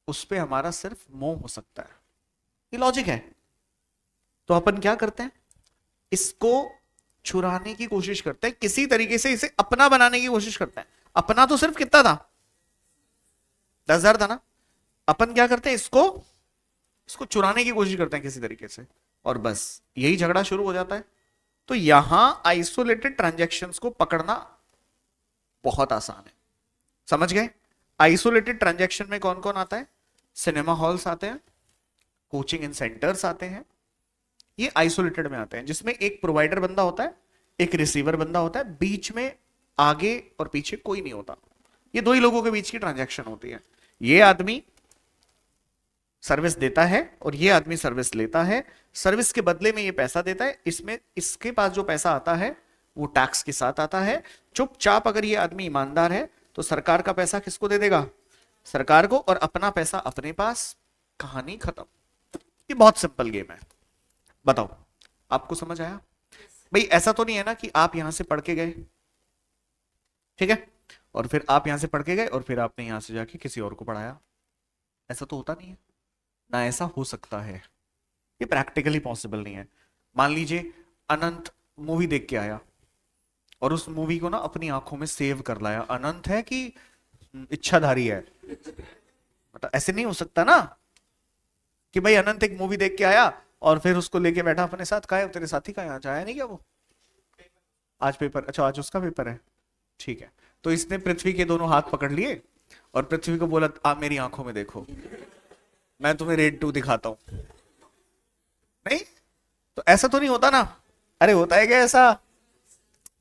उस पे हमारा सिर्फ मोह हो सकता है। ये लॉजिक है। तो अपन क्या करते हैं, इसको छुड़ाने की कोशिश करते हैं, किसी तरीके से इसे अपना बनाने की कोशिश करते हैं। अपना तो सिर्फ कितना था? 10,000 था ना। अपन क्या करते हैं, इसको इसको चुराने की कोशिश करते हैं किसी तरीके से, और बस यही झगड़ा शुरू हो जाता है। तो यहां आइसोलेटेड ट्रांजैक्शंस को पकड़ना बहुत आसान है। समझ गए? आइसोलेटेड ट्रांजैक्शन में कौन कौन आता है? सिनेमा हॉल्स आते हैं, कोचिंग इन सेंटर्स आते हैं। ये आइसोलेटेड में आते हैं, जिसमें एक प्रोवाइडर बंदा होता है, एक रिसीवर बंदा होता है, बीच में आगे और पीछे कोई नहीं होता। ये दो ही लोगों के बीच की ट्रांजैक्शन होती है। ये आदमी सर्विस देता है और ये आदमी सर्विस लेता है। सर्विस के बदले में ये पैसा देता है, इसमें इसके पास जो पैसा आता है वो टैक्स के साथ आता है। चुपचाप अगर ये आदमी ईमानदार है तो सरकार का पैसा किसको दे देगा? सरकार को, और अपना पैसा अपने पास। कहानी खत्म। ये बहुत सिंपल गेम है। बताओ, आपको समझ आया? भाई ऐसा तो नहीं है ना कि आप यहां से पढ़ के गए, ठीक है, और फिर आप यहां से पढ़ के गए और फिर आपने यहां से जाके किसी और को पढ़ाया। ऐसा तो होता नहीं है ना, ऐसा हो सकता है, ये प्रैक्टिकली पॉसिबल नहीं है। मान लीजिए अनंत मूवी देख के आया और उस मूवी को ना अपनी आंखों में सेव कर लाया। अनंत है कि इच्छाधारी है? मतलब ऐसे नहीं हो सकता ना कि भाई अनंत एक मूवी देख के आया और फिर उसको लेके बैठा अपने साथ। कहा है तेरे साथी का, यहाँ आया नहीं क्या वो? आज पेपर, अच्छा आज उसका पेपर है, ठीक है। तो इसने पृथ्वी के दोनों हाथ पकड़ लिए और पृथ्वी को बोला, आप मेरी आंखों में देखो। मैं तुम्हें रेड 2 दिखाता हूं। नहीं, तो ऐसा तो नहीं होता ना। अरे होता है क्या ऐसा?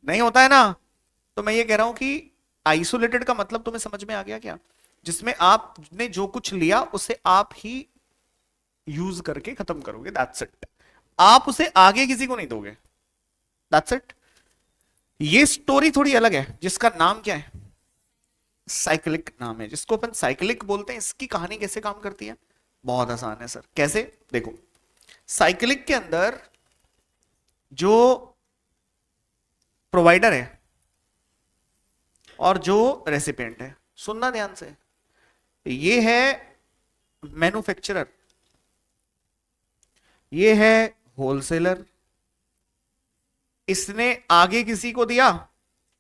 नहीं होता है ना। तो मैं ये कह रहा हूं कि आइसोलेटेड का मतलब तुम्हें समझ में आ गया क्या? जिसमें आपने जो कुछ लिया उसे आप ही यूज करके खत्म करोगे, दैट्स इट। आप उसे आगे किसी को नहीं दोगे, दैट्स इट। ये स्टोरी थोड़ी अलग है, जिसका नाम क्या है? साइक्लिक नाम है, जिसको अपन साइक्लिक बोलते हैं। इसकी कहानी कैसे काम करती है? बहुत आसान है सर। कैसे? देखो, साइक्लिक के अंदर जो प्रोवाइडर है और जो रेसिपिएंट है, सुनना ध्यान से, ये है मैन्युफैक्चरर, ये है होलसेलर। इसने आगे किसी को दिया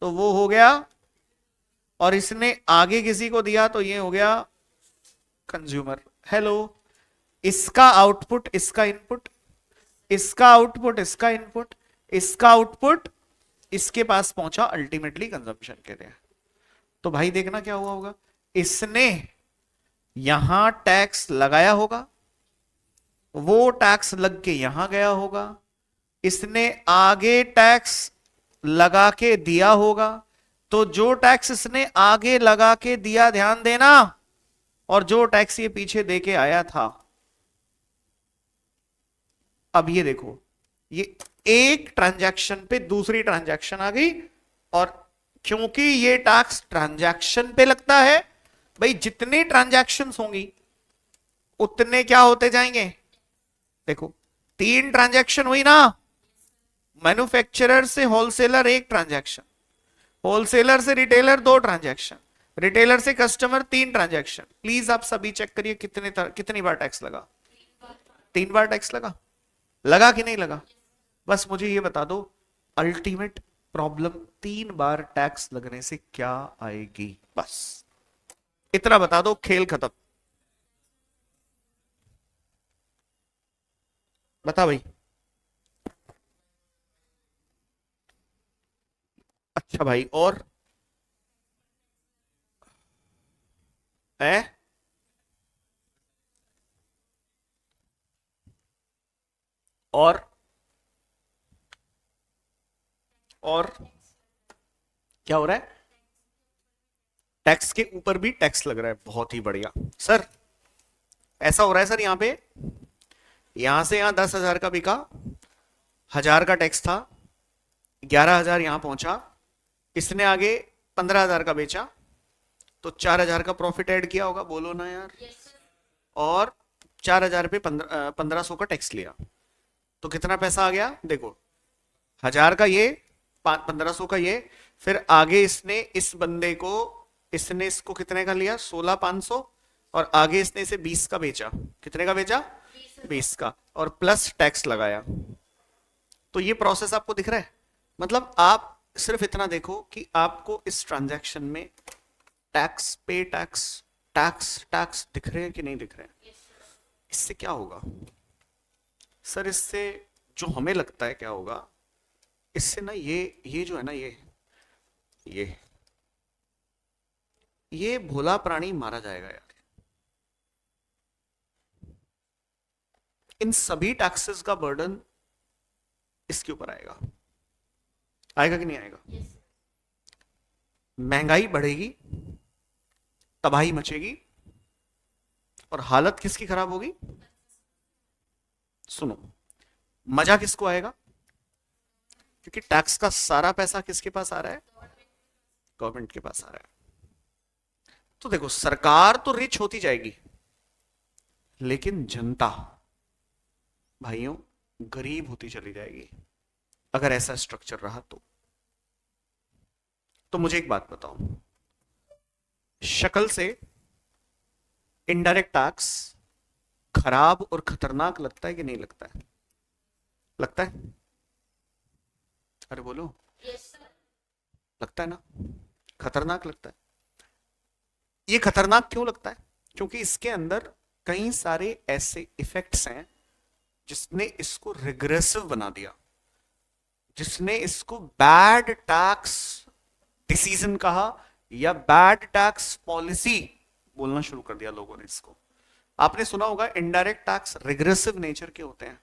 तो वो हो गया, और इसने आगे किसी को दिया तो ये हो गया कंज्यूमर। हेलो। इसका आउटपुट इसका इनपुट, इसका आउटपुट इसका इनपुट, इसका आउटपुट इसके पास पहुंचा अल्टीमेटली कंजम्पशन के लिए। तो भाई देखना क्या हुआ होगा, इसने यहां टैक्स लगाया होगा, वो टैक्स लग के यहां गया होगा, इसने आगे टैक्स लगा के दिया होगा। तो जो टैक्स इसने आगे लगा के दिया, ध्यान देना, और जो टैक्स ये पीछे दे के आया था, अब ये देखो, ये एक ट्रांजैक्शन पे दूसरी ट्रांजैक्शन आ गई। और क्योंकि ये टैक्स ट्रांजैक्शन पे लगता है, भाई जितनी ट्रांजैक्शंस होंगी उतने क्या होते जाएंगे। देखो, 3 ट्रांजैक्शन हुई ना, मैन्युफैक्चरर से होलसेलर 1 ट्रांजैक्शन, होलसेलर से रिटेलर 2 ट्रांजैक्शन, रिटेलर से कस्टमर 3 ट्रांजैक्शन। प्लीज आप सभी चेक करिए कितनी बार टैक्स लगा। 3 बार टैक्स लगा। लगा कि नहीं लगा? बस मुझे ये बता दो, अल्टीमेट प्रॉब्लम 3 बार टैक्स लगने से क्या आएगी, बस इतना बता दो, खेल खत्म। बता भाई। अच्छा भाई, और है? और और क्या हो रहा है? टैक्स के ऊपर भी टैक्स लग रहा है, बहुत ही बढ़िया सर। ऐसा हो रहा है सर, यहां पे, यहां से यहां 10,000 का बिका, 1,000 का टैक्स था, 11,000 यहां पहुंचा, इसने आगे 15,000 का बेचा, तो 4,000 का प्रॉफिट ऐड किया होगा, बोलो ना यार। और 4,000 पे 1500 का टैक्स लिया, तो कितना पैसा आ गया देखो, 1,000 का ये, 1500 का ये, फिर आगे इसने इस बंदे को, इसने इसको कितने का लिया, 16,500, और आगे इसने इसे 20 का बेचा। कितने का बेचा? 20 का, और प्लस टैक्स लगाया। तो ये प्रोसेस आपको दिख रहा है? मतलब आप सिर्फ इतना देखो कि आपको इस ट्रांजैक्शन में टैक्स पे टैक्स टैक्स टैक्स दिख रहे हैं कि नहीं दिख रहे हैं। इससे क्या होगा सर? इससे जो हमें लगता है क्या होगा, इससे ना ये जो है ना, ये ये भोला प्राणी मारा जाएगा यार। इन सभी टैक्सेस का बर्डन इसके ऊपर आएगा। आएगा कि नहीं आएगा? महंगाई बढ़ेगी, तबाही मचेगी, और हालत किसकी खराब होगी? सुनो, मजा किसको आएगा? क्योंकि टैक्स का सारा पैसा किसके पास आ रहा है? गवर्नमेंट के पास आ रहा है। तो देखो, सरकार तो रिच होती जाएगी, लेकिन जनता भाइयों गरीब होती चली जाएगी, अगर ऐसा स्ट्रक्चर रहा तो मुझे एक बात बताओ, शक्ल से इनडायरेक्ट टैक्स खराब और खतरनाक लगता है कि नहीं लगता है? लगता है? अरे बोलो। लगता है ना? खतरनाक लगता है। ये खतरनाक क्यों लगता है? क्योंकि इसके अंदर कई सारे ऐसे इफेक्ट्स हैं जिसने इसको रिग्रेसिव बना दिया, जिसने इसको बैड टैक्स डिसीजन कहा, या बैड टैक्स पॉलिसी बोलना शुरू कर दिया लोगों ने इसको। आपने सुना होगा इनडायरेक्ट टैक्स रिग्रेसिव नेचर के होते हैं,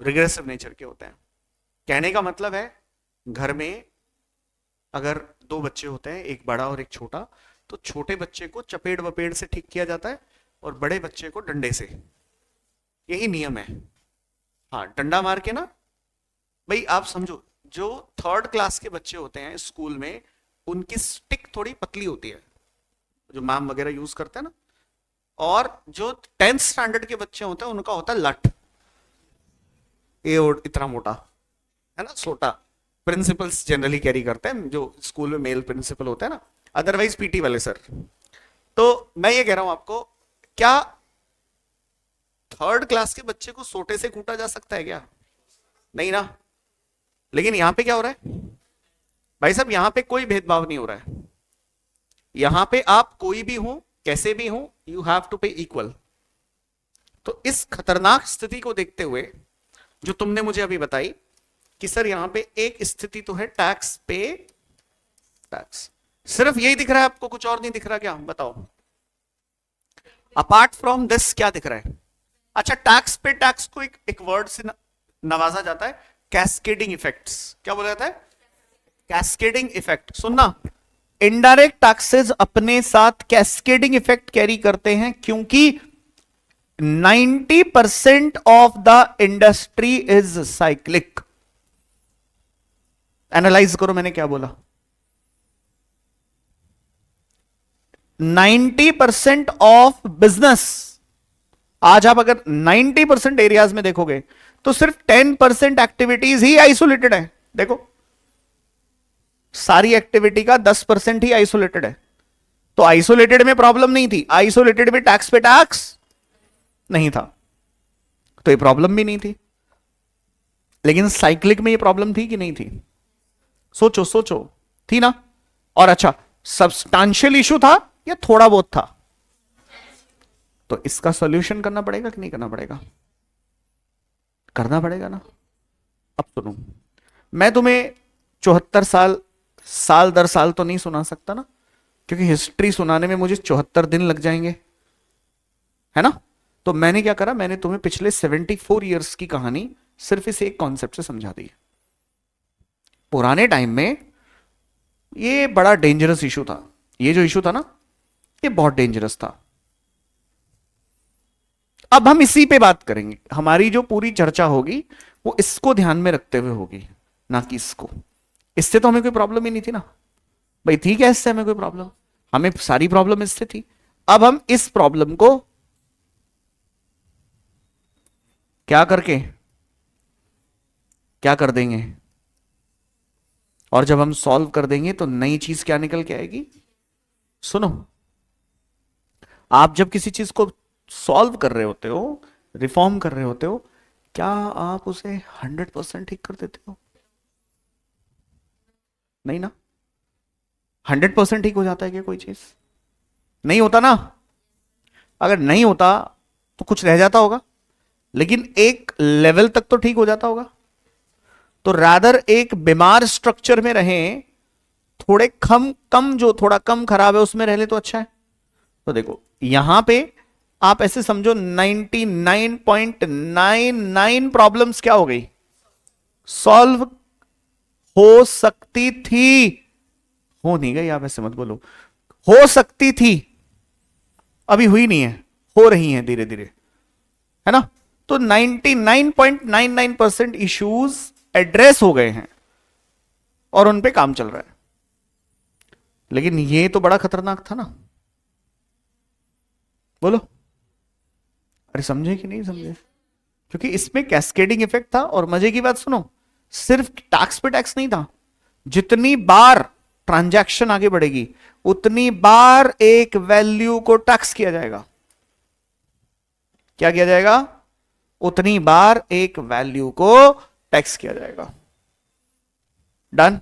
रिग्रेसिव नेचर के होते हैं। कहने का मतलब है घर में अगर दो बच्चे होते हैं, एक बड़ा और एक छोटा, तो छोटे बच्चे को चपेट वपेट से ठीक किया जाता है और बड़े बच्चे को डंडे से, यही नियम है। हाँ, डंडा मार के ना, भाई आप समझो, जो थर्ड क्लास के बच्चे होते हैं स्कूल में, उनकी स्टिक थोड़ी पतली होती है, जो मैम वगैरह यूज करते हैं ना, और जो 10th स्टैंडर्ड के बच्चे होते हैं उनका होता है लठ, ये इतना मोटा, है ना, छोटा। प्रिंसिपल्स जनरली कैरी करते हैं, जो स्कूल में मेल प्रिंसिपल होते हैं ना, अदरवाइज पीटी वाले सर। तो मैं ये कह रहा हूं आपको, क्या थर्ड क्लास के बच्चे को सोटे से कूटा जा सकता है क्या? नहीं ना। लेकिन यहां पे क्या हो रहा है भाई साहब, यहां पे कोई भेदभाव नहीं हो रहा है। यहां पे आप कोई भी हो, कैसे भी हो, यू हैव टू पे इक्वल। तो इस खतरनाक स्थिति को देखते हुए जो तुमने मुझे अभी बताई कि सर यहां पे एक स्थिति तो है टैक्स पे टैक्स, सिर्फ यही दिख रहा है आपको, कुछ और नहीं दिख रहा क्या? बताओ, अपार्ट फ्रॉम दिस क्या दिख रहा है? अच्छा, टैक्स पे टैक्स को एक वर्ड से नवाजा जाता है, कैस्केडिंग इफेक्ट्स। क्या बोला जाता है? Cascading effect. सुनना, इनडायरेक्ट टैक्सेस अपने साथ कैस्केडिंग इफेक्ट कैरी करते हैं, क्योंकि 90% of the industry is cyclic. Analyse करो मैंने क्या बोला। 90% ऑफ बिजनेस, आज आप अगर 90% एरियाज में देखोगे तो सिर्फ 10% एक्टिविटीज ही आइसोलेटेड है। देखो, सारी एक्टिविटी का 10% ही आइसोलेटेड है। तो आइसोलेटेड में प्रॉब्लम नहीं थी, आइसोलेटेड में टैक्स पे टैक्स नहीं था, तो ये प्रॉब्लम भी नहीं थी। लेकिन साइक्लिक में ये प्रॉब्लम थी कि नहीं थी? सोचो सोचो, थी ना। और अच्छा, सब्सटैंशियल इशू था या थोड़ा बहुत था? तो इसका सॉल्यूशन करना पड़ेगा कि नहीं करना पड़ेगा? करना पड़ेगा ना। अब सुनो, मैं तुम्हें 74 साल दर साल तो नहीं सुना सकता ना, क्योंकि हिस्ट्री सुनाने में मुझे 74 दिन लग जाएंगे, है ना। तो मैंने क्या करा, मैंने तुम्हें पिछले 74 ईयर्स की कहानी सिर्फ इस एक कॉन्सेप्ट से समझा दी। पुराने टाइम में ये बड़ा डेंजरस इशू था, ये जो इशू था ना, ये बहुत डेंजरस था। अब हम इसी पे बात करेंगे, हमारी जो पूरी चर्चा होगी वो इसको ध्यान में रखते हुए होगी, ना कि इसको। इससे तो हमें कोई प्रॉब्लम ही नहीं थी ना भाई, ठीक है, इससे हमें कोई प्रॉब्लम, हमें सारी प्रॉब्लम इससे थी। अब हम इस प्रॉब्लम को क्या करके क्या कर देंगे, और जब हम सॉल्व कर देंगे तो नई चीज क्या निकल के आएगी? सुनो, आप जब किसी चीज को सॉल्व कर रहे होते हो, रिफॉर्म कर रहे होते हो, क्या आप उसे 100% ठीक कर देते हो? नहीं ना। 100% ठीक हो जाता है क्या कोई चीज? नहीं होता ना। अगर नहीं होता तो कुछ रह जाता होगा, लेकिन एक लेवल तक तो ठीक हो जाता होगा। तो रादर एक बीमार स्ट्रक्चर में रहें, थोड़े कम जो थोड़ा कम खराब है उसमें रह ले तो अच्छा है। तो देखो यहां पे आप ऐसे समझो 99.99 प्रॉब्लम्स क्या हो गई? सॉल्व हो सकती थी, हो नहीं गई। आप ऐसे मत बोलो, हो सकती थी, अभी हुई नहीं है, हो रही है धीरे धीरे, है ना। तो 99.99% इश्यूज एड्रेस हो गए हैं और उन पे काम चल रहा है। लेकिन ये तो बड़ा खतरनाक था ना, बोलो। अरे समझे कि नहीं समझे? क्योंकि इसमें कैस्केडिंग इफेक्ट था। और मजे की बात सुनो, सिर्फ टैक्स पे टैक्स नहीं था, जितनी बार ट्रांजैक्शन आगे बढ़ेगी उतनी बार एक वैल्यू को टैक्स किया जाएगा। क्या किया जाएगा? उतनी बार एक वैल्यू को टैक्स किया जाएगा। डन।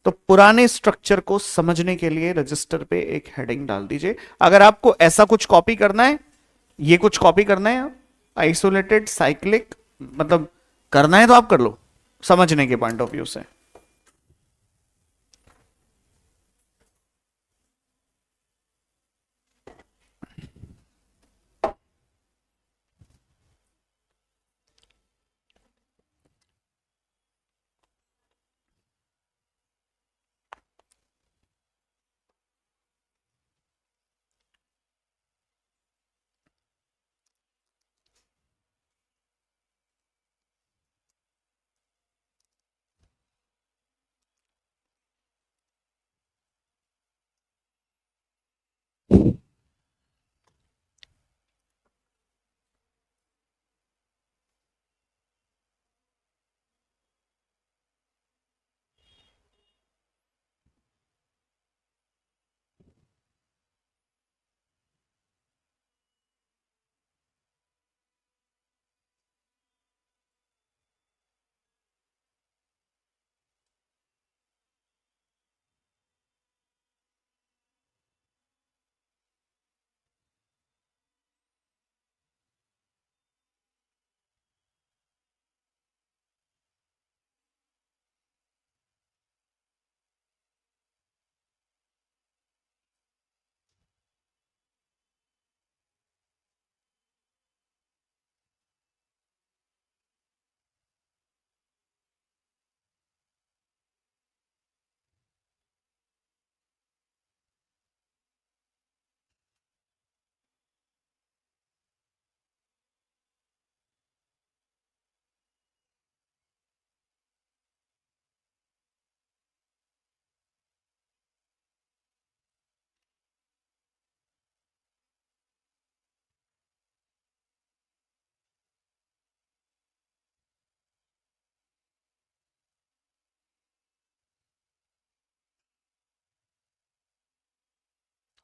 तो पुराने स्ट्रक्चर को समझने के लिए रजिस्टर पे एक हेडिंग डाल दीजिए। अगर आपको ऐसा कुछ कॉपी करना है, ये कुछ कॉपी करना है, आइसोलेटेड साइक्लिक मतलब करना है तो आप कर लो, समझने के पॉइंट ऑफ व्यू से।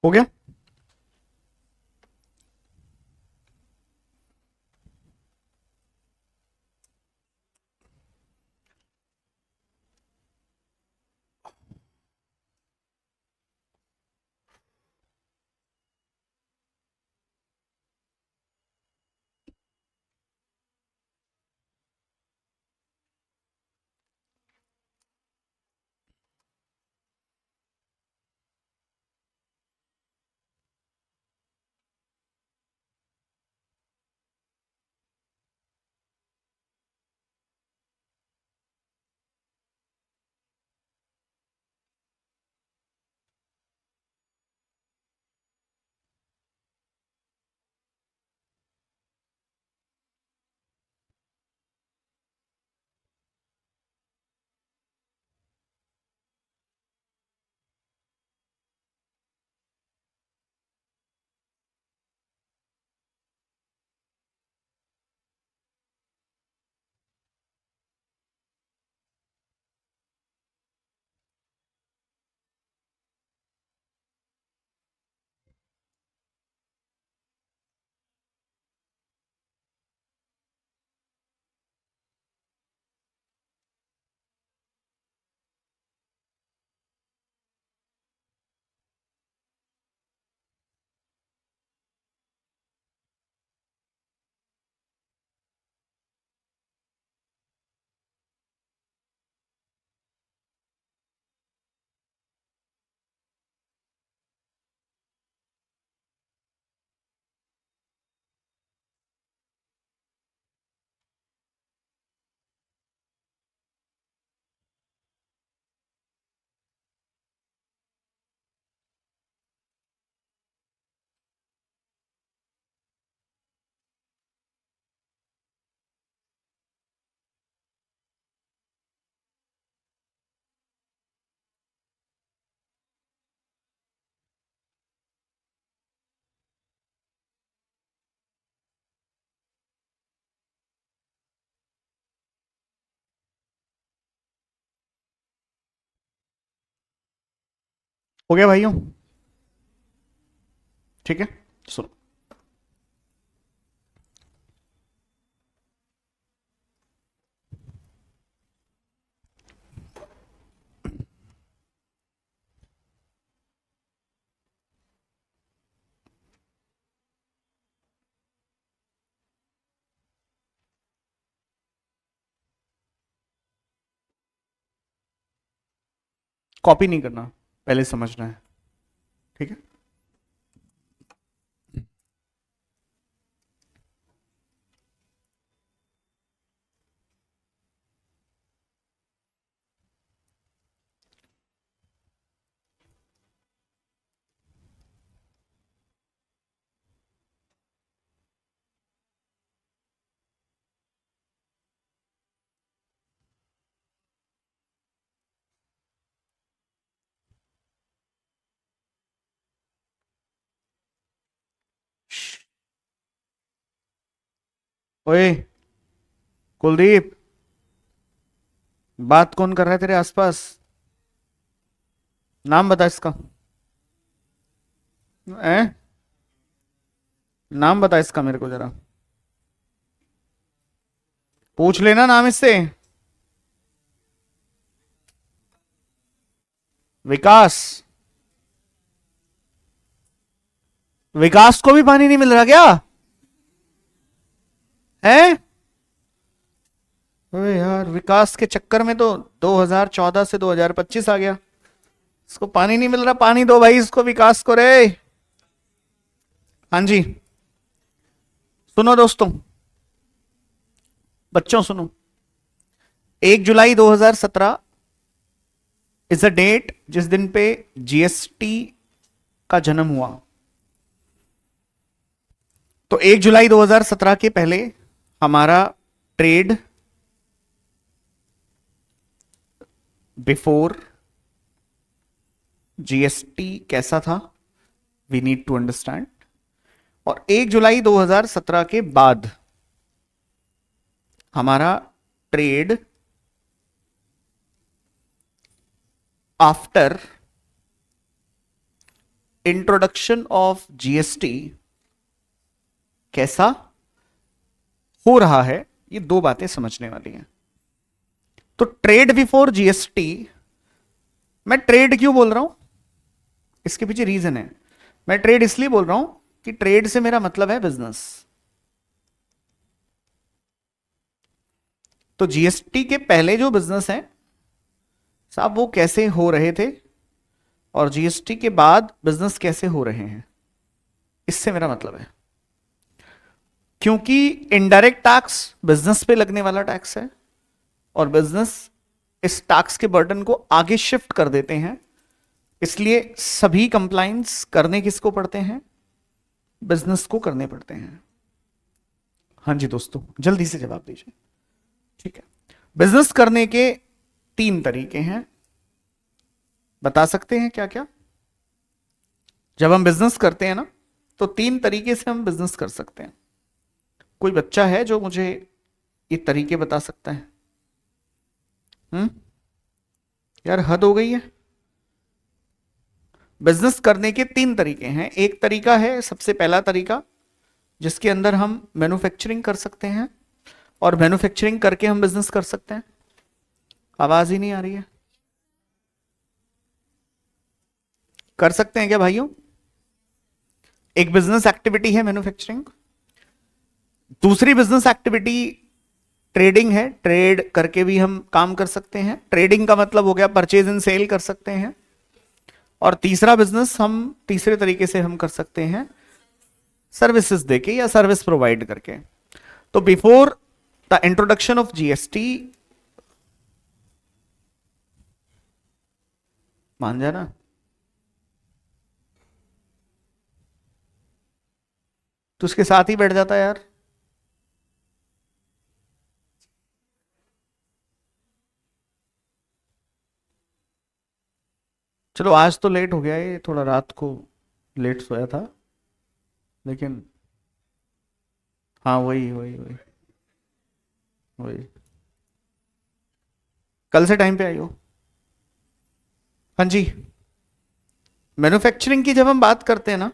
हो गया? हो गया भाइयों? ठीक है, सुनो। कॉपी नहीं करना, पहले समझना है। ठीक है? ओए कुलदीप, बात कौन कर रहा है तेरे आसपास? नाम बता इसका। ए? नाम बता इसका मेरे को जरा, पूछ लेना नाम इससे। विकास। विकास को भी पानी नहीं मिल रहा क्या? है? अरे यार, विकास के चक्कर में तो 2014 से 2025 आ गया। इसको पानी नहीं मिल रहा, पानी दो भाई इसको, विकास को रे। हाँ जी, सुनो दोस्तों, बच्चों सुनो। 1 जुलाई 2017 इज अ डेट जिस दिन पे जीएसटी का जन्म हुआ। तो 1 जुलाई 2017 के पहले हमारा ट्रेड बिफोर जीएसटी कैसा था, वी नीड टू अंडरस्टैंड। और 1 जुलाई 2017 के बाद हमारा trade after introduction of GST कैसा हो रहा है, ये दो बातें समझने वाली हैं। तो ट्रेड बिफोर जीएसटी, मैं ट्रेड क्यों बोल रहा हूं, इसके पीछे रीजन है। मैं ट्रेड इसलिए बोल रहा हूं कि ट्रेड से मेरा मतलब है बिजनेस। तो जीएसटी के पहले जो बिजनेस है साहब, वो कैसे हो रहे थे, और जीएसटी के बाद बिजनेस कैसे हो रहे हैं, इससे मेरा मतलब है। क्योंकि इनडायरेक्ट टैक्स बिजनेस पे लगने वाला टैक्स है, और बिजनेस इस टैक्स के बर्डन को आगे शिफ्ट कर देते हैं, इसलिए सभी कंप्लाइंस करने किसको पड़ते हैं, बिजनेस को करने पड़ते हैं। हाँ जी दोस्तों, जल्दी से जवाब दीजिए। ठीक है, बिजनेस करने के 3 तरीके हैं, बता सकते हैं क्या क्या? जब हम बिजनेस करते हैं ना, तो 3 तरीके से हम बिजनेस कर सकते हैं। कोई बच्चा है जो मुझे ये तरीके बता सकता है? यार हद हो गई है। बिजनेस करने के 3 तरीके हैं। एक तरीका है, सबसे पहला तरीका, जिसके अंदर हम मैन्युफैक्चरिंग कर सकते हैं, और मैन्युफैक्चरिंग करके हम बिजनेस कर सकते हैं। आवाज ही नहीं आ रही है। कर सकते हैं क्या भाइयों? एक बिजनेस एक्टिविटी है मैन्युफैक्चरिंग। दूसरी बिजनेस एक्टिविटी ट्रेडिंग है, ट्रेड करके भी हम काम कर सकते हैं। ट्रेडिंग का मतलब हो गया परचेज एंड सेल कर सकते हैं। और तीसरा बिजनेस हम तीसरे तरीके से हम कर सकते हैं, सर्विसेज देके या सर्विस प्रोवाइड करके। तो before the introduction of GST, मान जाना, तो उसके साथ ही बैठ जाता यार। चलो आज तो लेट हो गया, ये थोड़ा रात को लेट सोया था, लेकिन हाँ वही वही वही वही, कल से टाइम पे आई हो। हाँ जी, मैन्युफैक्चरिंग की जब हम बात करते हैं ना,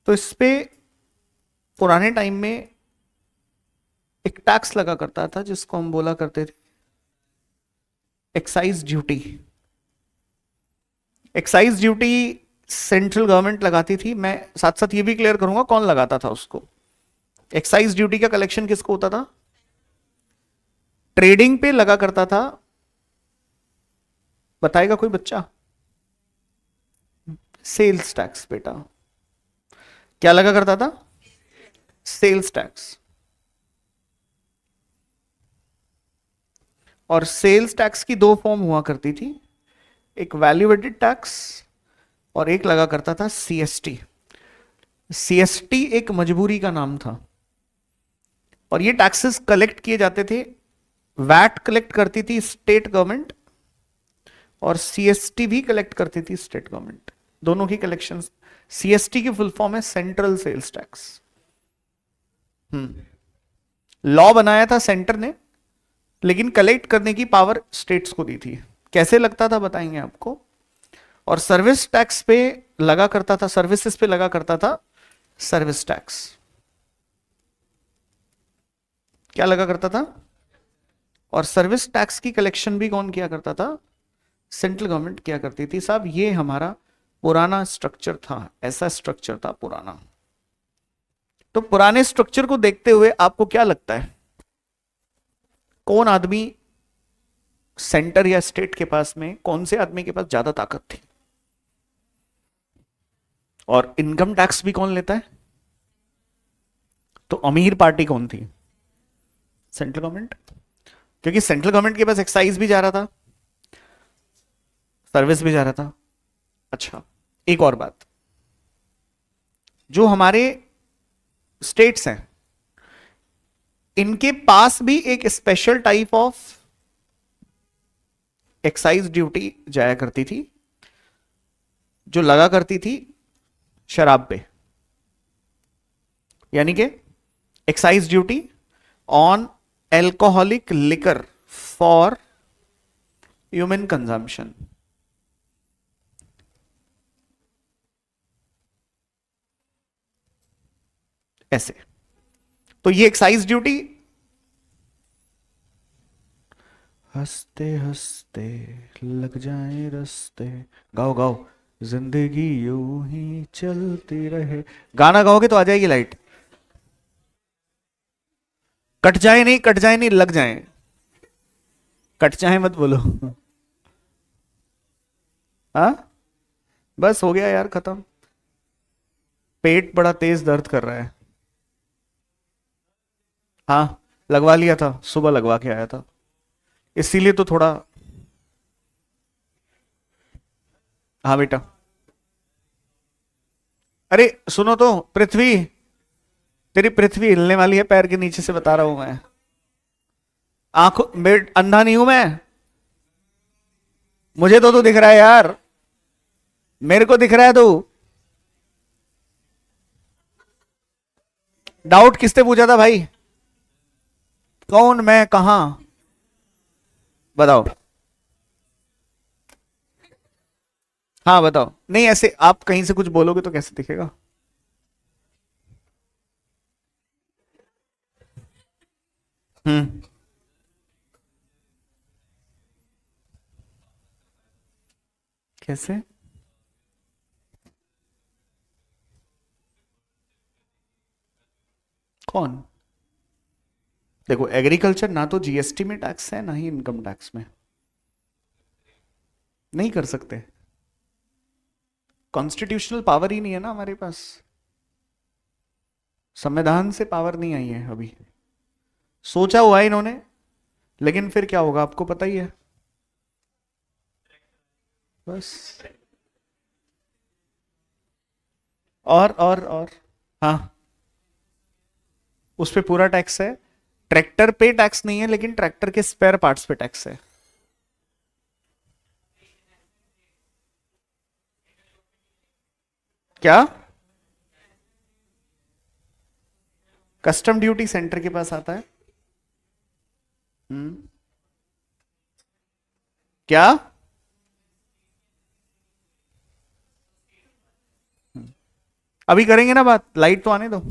तो इस पे पुराने टाइम में एक टैक्स लगा करता था, जिसको हम बोला करते थे excise duty. Excise duty central government लगाती थी। मैं साथ साथ ये भी क्लियर करूंगा कौन लगाता था उसको। एक्साइज ड्यूटी का कलेक्शन किसको होता था? ट्रेडिंग पे लगा करता था। बताएगा कोई बच्चा? सेल्स टैक्स बेटा। क्या लगा करता था? Sales tax. और सेल्स टैक्स की 2 फॉर्म हुआ करती थी, एक वैल्यू एडेड टैक्स और एक लगा करता था सीएसटी। सीएसटी एक मजबूरी का नाम था, और ये टैक्सेस कलेक्ट किए जाते थे। वैट कलेक्ट करती थी स्टेट गवर्नमेंट, और सीएसटी भी कलेक्ट करती थी स्टेट गवर्नमेंट। दोनों की कलेक्शन। सीएसटी की फुल फॉर्म है सेंट्रल सेल्स टैक्स। लॉ बनाया था सेंटर ने, लेकिन कलेक्ट करने की पावर स्टेट्स को दी थी। कैसे लगता था बताएंगे आपको। और सर्विस टैक्स पे लगा करता था, सर्विसेज पे लगा करता था सर्विस टैक्स। क्या लगा करता था? और सर्विस टैक्स की कलेक्शन भी कौन किया करता था? सेंट्रल गवर्नमेंट किया करती थी। साहब ये हमारा पुराना स्ट्रक्चर था, ऐसा स्ट्रक्चर था पुराना। तो पुराने स्ट्रक्चर को देखते हुए आपको क्या लगता है, कौन आदमी सेंटर या स्टेट के पास में, कौन से आदमी के पास ज्यादा ताकत थी? और इनकम टैक्स भी कौन लेता है? तो अमीर पार्टी कौन थी? Central government. क्योंकि सेंट्रल गवर्नमेंट के पास एक्साइज भी जा रहा था, सर्विस भी जा रहा था। अच्छा, एक और बात, जो हमारे स्टेट्स हैं, इनके पास भी एक special type of excise duty जाया करती थी, जो लगा करती थी शराब पे। यानी कि excise duty on alcoholic liquor for human consumption. ऐसे। तो ये एक्साइज ड्यूटी, हंसते हंसते लग जाए रास्ते, गाओ गाओ, जिंदगी यूं ही चलती रहे। गाना गाओगे तो आ जाएगी लाइट। कट जाए नहीं, लग जाए। कट जाए मत बोलो। हाँ, बस हो गया यार, खत्म। पेट बड़ा तेज दर्द कर रहा है। हाँ, लगवा लिया था, सुबह लगवा के आया था, इसीलिए तो थोड़ा। हाँ बेटा। अरे सुनो तो, पृथ्वी, तेरी पृथ्वी हिलने वाली है पैर के नीचे से, बता रहा हूं मैं। आंखों में अंधा नहीं हूं मैं, मुझे तो दिख रहा है यार, मेरे को दिख रहा है तो। डाउट किसने पूछा था भाई? कौन, मैं, कहा? बताओ। हाँ बताओ, नहीं ऐसे आप कहीं से कुछ बोलोगे तो कैसे दिखेगा? हम्म। कैसे? कौन? देखो, एग्रीकल्चर ना तो जीएसटी में टैक्स है, ना ही इनकम टैक्स में। नहीं कर सकते, कॉन्स्टिट्यूशनल पावर ही नहीं है ना हमारे पास, संविधान से पावर नहीं आई है अभी। सोचा हुआ है इन्होंने, लेकिन फिर क्या होगा आपको पता ही है। बस। और हाँ, उस पे पूरा टैक्स है। ट्रैक्टर पे टैक्स नहीं है, लेकिन ट्रैक्टर के स्पेयर पार्ट्स पे टैक्स है। क्या? कस्टम ड्यूटी सेंटर के पास आता है। हम्म। क्या? अभी करेंगे ना बात, लाइट तो आने दो।